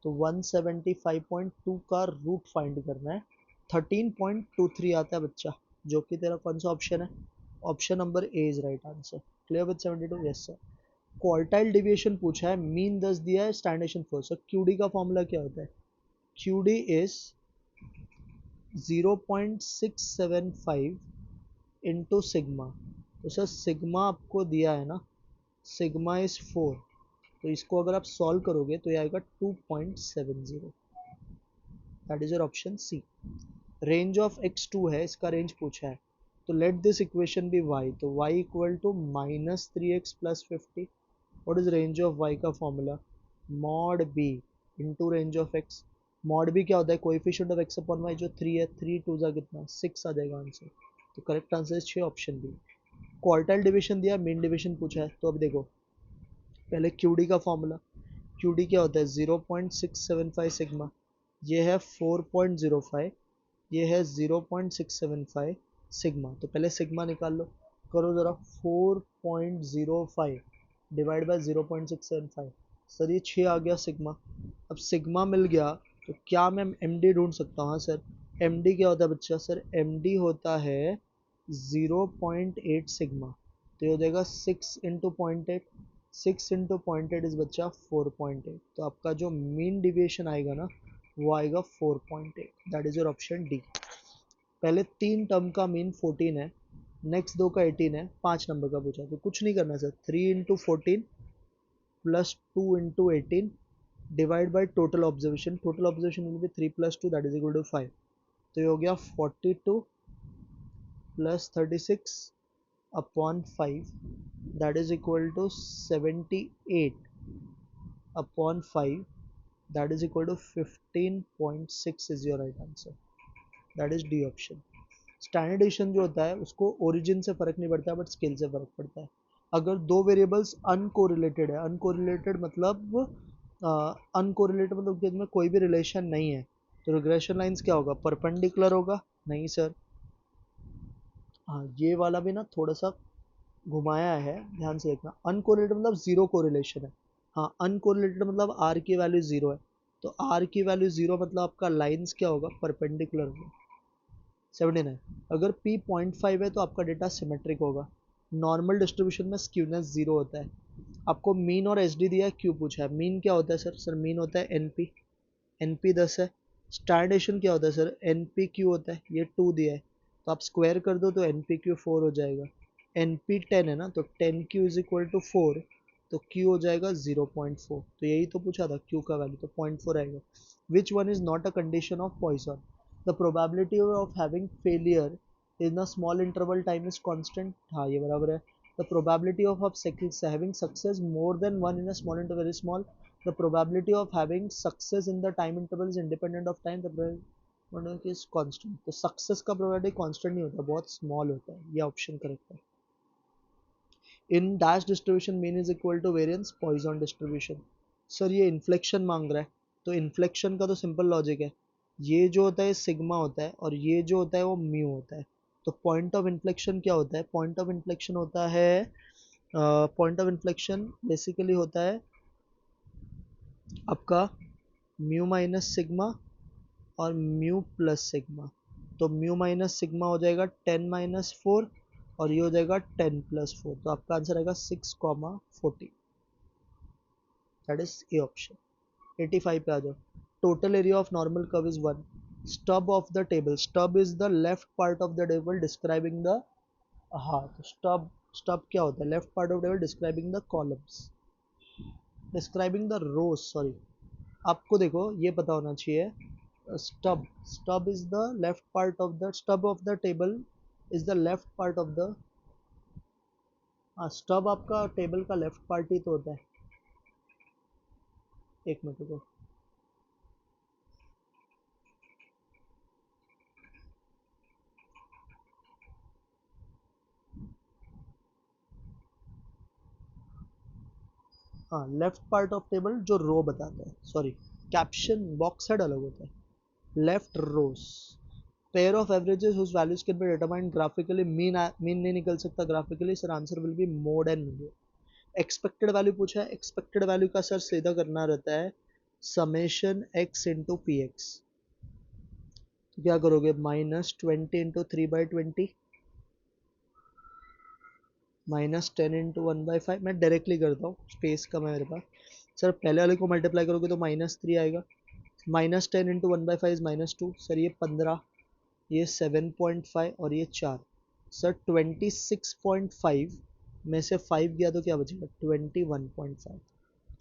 तो 175.2 का रूट फाइंड करना है। 13.23 आता है बच्चा, जो कि तेरा कौन सा ऑप्शन है? Option number A is right answer. Clear with 72? Yes sir. Quartile deviation पूछा है, मीन 10 दिया है, स्टैंडर्ड 4। सर क्यूडी का फॉर्मूला क्या होता है? QD is 0.675 into sigma. तो सर सिग्मा आपको दिया है ना, सिग्मा इज 4, तो इसको अगर आप सॉल्व करोगे तो ये आएगा 2.70। That is your option C. Range of x2 है, इसका रेंज पूछा है, तो let this equation be y, तो y equal to -3x plus 50। What is range of y का formula? Mod b into range of x। Mod b क्या होता है? Coefficient of x upon y, जो 3 है, 3 2 जा कितना, 6 आ जाएगा आंसर। तो करेक्ट आंसर है 6, ऑप्शन बी। क्वार्टाइल डिवीजन दिया, मीन डिवीजन पूछा है, तो अब देखो पहले QD का फॉर्मूला। QD क्या होता है? 0.675 सिग्मा, ये है 4.05, ये है 0.675 सिग्मा। तो पहले सिग्मा निकाल लो। करो ज़रा, 4.05 डिवाइड बाय 0.675। सर ये 6 आ गया सिग्मा। अब सिग्मा मिल गया तो क्या मैं एम डी ढूंढ सकता हूँ? हाँ सर, एम डी क्या होता है बच्चा? सर एम डी होता है 0.8 सिग्मा। तो ये हो जाएगा 6 into point eight, 6 into point eight is बच्चा 4.8। तो आपका जो मीन डिविएशन आएगा ना वो आएगा 4.8। That is your option D. पहले 3 टर्म का मीन 14 है, नेक्स्ट 2 का 18 है, 5 नंबर का पूछा तो कुछ नहीं करना sir, 3 into 14 plus 2 into 18 divide by total observation will be 3 plus 2 that is equal to 5। तो ये हो गया 42 plus 36 upon 5 that is equal to 78 upon 5 that is equal to 15.6 is your right answer. That is D option. Standard division जो होता है उसको origin से फर्क नहीं पड़ता है बट स्केल से फर्क पड़ता है। अगर दो वेरिएबल्स अनकोरिलेटेड है, अनकोरिलेटेड मतलब कि इनमें कोई भी रिलेशन नहीं है, तो रिग्रेशन लाइंस क्या होगा? परपेंडिकुलर होगा? नहीं सर। हाँ ये वाला भी ना थोड़ा सा घुमाया है, ध्यान से देखना। अनकोरिलेटेड मतलब जीरो कोरिलेशन है। हाँ अनकोरिलेटेड मतलब आर की वैल्यू जीरो है, तो आर की वैल्यू जीरो मतलब आपका लाइंस क्या होगा? परपेंडिकुलर होगा। 79। अगर P 0.5 है तो आपका डेटा सिमेट्रिक होगा। नॉर्मल डिस्ट्रीब्यूशन में स्क्यूनेस जीरो होता है। आपको मीन और एच डी दिया है, क्यों पूछा है? मीन क्या होता है सर? सर मीन होता है एनपी, एनपी 10 है। स्टैंडर्डेशन क्या होता है सर? एनपी क्यू होता है, ये 2 दिया है तो आप स्क्वायर कर दो तो एनपी क्यू 4 हो जाएगा। एनपी 10 है ना, तो 10 क्यू इज इक्वल टू 4, तो क्यू हो जाएगा 0.4। तो यही तो पूछा था, क्यू का वैल्यू तो 0.4 आएगा। Which one is not a condition of Poisson? The probability of having failure in a small interval time is constant. हाँ ये बराबर है। The probability of having success more than one in a small interval very small. The probability of having success in the time interval is independent of time. The probability is constant. तो success का probability constant नहीं होता, बहुत small होता है। ये option correct है। In dash distribution mean is equal to variance Poisson distribution. Sir ये इन्फ्लेक्शन मांग रहा है, तो इन्फ्लेक्शन का तो सिंपल लॉजिक है, ये जो होता है सिग्मा होता है और ये जो होता है वो म्यू होता है। तो पॉइंट ऑफ इन्फ्लेक्शन क्या होता है? पॉइंट ऑफ इन्फ्लेक्शन होता है, पॉइंट ऑफ इन्फ्लेक्शन बेसिकली होता है आपका म्यू माइनस सिग्मा और म्यू प्लस सिग्मा। तो म्यू माइनस सिग्मा हो जाएगा 10 - 4 और ये हो जाएगा 10 + 4। तो आपका आंसर आएगा 6, 40। That is A option. 85 पे आ जाओ। Total area of normal curve is 1। Stub of the table, stub is the left part of the table describing the, हाँ तो स्टब, स्टब क्या होता है? Left part of table describing the columns, describing the rows, sorry. आपको देखो ये पता होना चाहिए, stub, stub is the left part of the, stub of the table is the left part of the, हाँ स्टब आपका टेबल का left part ही तो होता है। एक मिनट रुको, हाँ लेफ्ट पार्ट ऑफ टेबल जो रो बताता है, सॉरी कैप्शन बॉक्स हेड अलग होता है। Left rows, pair of averages whose values can be determined graphically, mean नहीं निकल सकता graphically sir, answer will be mode and median. Expected value पूछा है, एक्सपेक्टेड वैल्यू का सर सीधा करना रहता है summation x into P x. तो क्या करोगे? -20 इंटू 3/20 -10 इंटू 1/5। मैं डायरेक्टली करता हूँ, स्पेस कम है मेरे पास। सर पहले वाले को मल्टीप्लाई करोगे तो -3 आएगा। -10 इंटू 1/5 इज -2। सर ये 15, ये 7.5 और ये 4। सर 26.5 में से 5 गया तो क्या बचेगा? 21.5।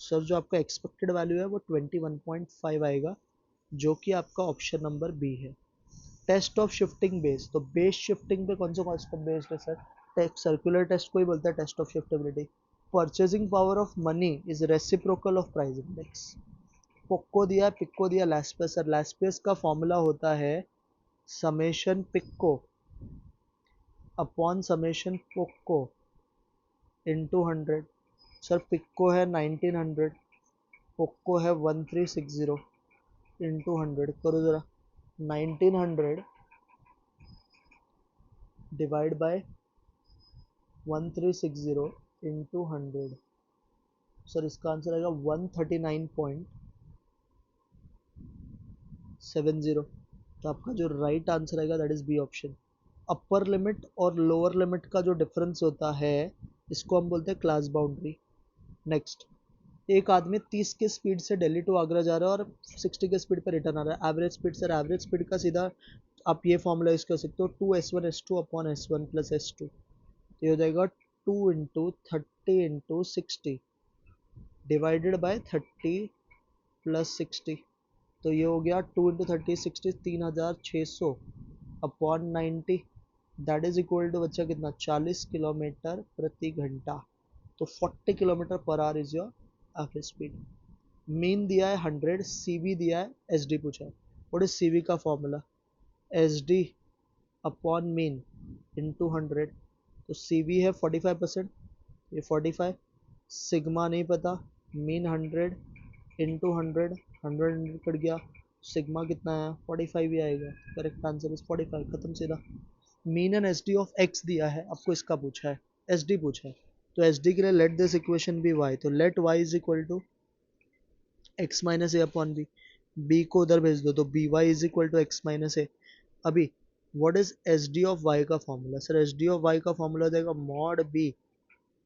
सर जो आपका एक्सपेक्टेड वैल्यू है वो 21.5 आएगा, जो कि आपका ऑप्शन नंबर बी है। टेस्ट ऑफ शिफ्टिंग बेस, तो बेस शिफ्टिंग पे कौन सा कॉन्सेप्ट बेस्ड है सर? सर्कुलर टेस्ट को ही बोलता है test of shiftability. Purchasing power of money is reciprocal of price index. पोक्को दिया, पिक्को दिया, लैस्पेस। सर लैस्पेस का फॉर्मूला होता है समेशन पिक्को अपॉन समेशन पोक्को इंटू 100। सर पिक्को है 1900, पोक्को है 1360 इंटू 100। करो ज़रा, 1900 डिवाइड बाय 1360 इंटू 100, सर इसका आंसर आएगा 139.70। तो आपका जो राइट आंसर आएगा that is B option. Upper limit और लोअर लिमिट का जो डिफरेंस होता है इसको हम बोलते हैं क्लास बाउंड्री। नेक्स्ट, एक आदमी 30 के स्पीड से दिल्ली टू आगरा जा रहा है और 60 के स्पीड पर रिटर्न आ रहा है। Average speed, sir average speed का सीधा आप ये फॉर्मूला यूज कर सकते हो 2s1s2 upon s1 plus s2। तो ये हो जाएगा 2 into 30 into 60 divided by 30 plus 60। तो ये हो गया 2 into 30 60 3600 upon 90, that is equal to बच्चा कितना 40 किलोमीटर प्रति घंटा। तो 40 kilometre per hour is your average speed. Mean दिया है 100, सीवी दिया है, एसडी पूछा है। व्हाट इज सीवी का formula? SD upon mean into 100। तो सीवी है 45%, ये 45, सिग्मा नहीं पता, मीन 100 इंटू 100, 100 कट गया, सिग्मा कितना है 45 ही आएगा। करेक्ट आंसर इज 45, खत्म सीधा। Mean and SD of X दिया है, आपको इसका पूछा है, एसडी पूछा है। तो एसडी के लिए let this equation be Y, तो let Y is equal to X minus A upon B. B को उधर भेज दो तो B Y is equal to X minus A. अभी what is S D of Y का formula? Sir S D of Y का formula हो जाएगा mod B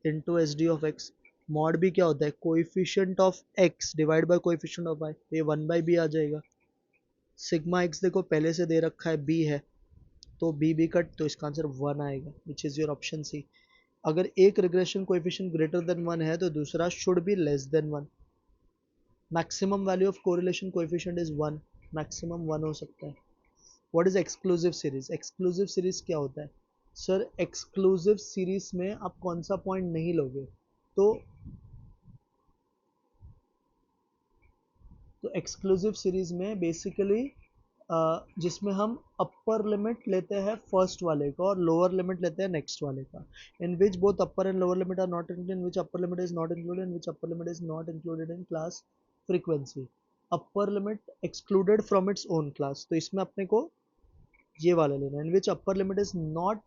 into S D of X. Mod B क्या होता है? Coefficient of X divide by coefficient of Y, ये 1/b आ जाएगा। Sigma x देखो पहले से दे रखा है बी है, तो बी कट, तो इसका आंसर 1 आएगा which is your option C. अगर एक रिग्रेशन कोएफिशिएंट ग्रेटर देन 1 है तो दूसरा should be less than 1। Maximum value of correlation coefficient is 1, maximum 1 हो सकता है। What is exclusive series? Exclusive series क्या होता है? सर एक्सक्लूसिव सीरीज में आप कौन सा पॉइंट नहीं लोगे? तो एक्सक्लूसिव सीरीज में बेसिकली जिसमें हम अपर लिमिट लेते हैं फर्स्ट वाले का और लोअर लिमिट लेते हैं नेक्स्ट वाले का, in which both upper and lower limit are not included, in which upper limit is not included, in which upper limit is not included in class frequency. Upper limit excluded from its own class, तो इसमें अपने को ये वाला लेना है, in which upper limit is not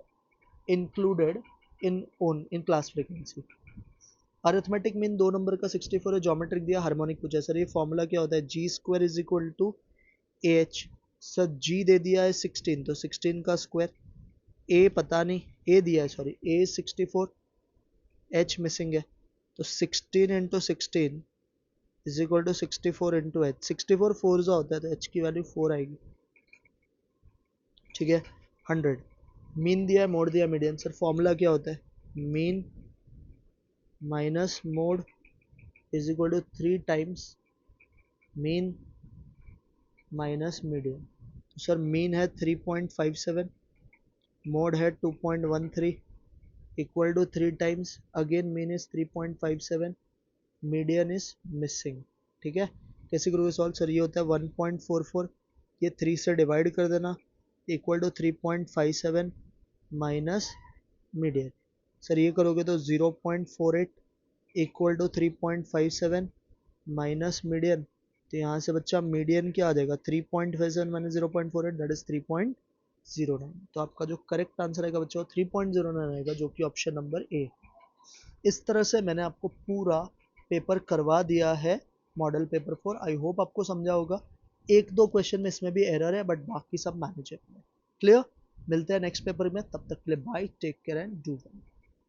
included in class frequency. Arithmetic mean 2 number का 64 है, ज्योमेट्रिक दिया, हार्मोनिक पूछा है। सर ये फॉर्मूला क्या होता है? G square is equal to A H. Sir G दे दिया है 16, तो 16 का स्क्वायर, ए पता नहीं, ए दिया है सॉरी, ए 64, एच मिसिंग है, तो 16 into 16 is equal to 64 into H. 64 4 जो होता है तो एच की वैल्यू 4 आएगी, ठीक है। 100, मीन दिया है, मोड दिया, मीडियन। सर फॉर्मूला क्या होता है? Mean minus mode is equal to 3 times mean minus median. तो सर मीन है 3.57, मोड है 2.13, equal to 3 times again mean is 3.57, median is missing, ठीक है। कैसे करोगे सॉल्व? सर ये होता है 1.44, ये 3 से डिवाइड कर देना, equal to 3.57 minus median. Sir ये करोगे तो 0.48 इक्वल टू 3.57 माइनस मीडियन। तो यहाँ से बच्चा मीडियन क्या आ जाएगा? 3.57 माइनस 0.48 दैट इज 3.09। तो आपका जो करेक्ट आंसर आएगा बच्चों 3.09 आएगा, जो कि ऑप्शन नंबर ए। इस तरह से मैंने आपको पूरा पेपर करवा दिया है, मॉडल पेपर 4। आई होप आपको समझा होगा। एक दो क्वेश्चन में इसमें भी एरर है, बट बाकी सब मैनेजेबल है। क्लियर? मिलते हैं नेक्स्ट पेपर में, तब तक के लिए bye, take care and do well.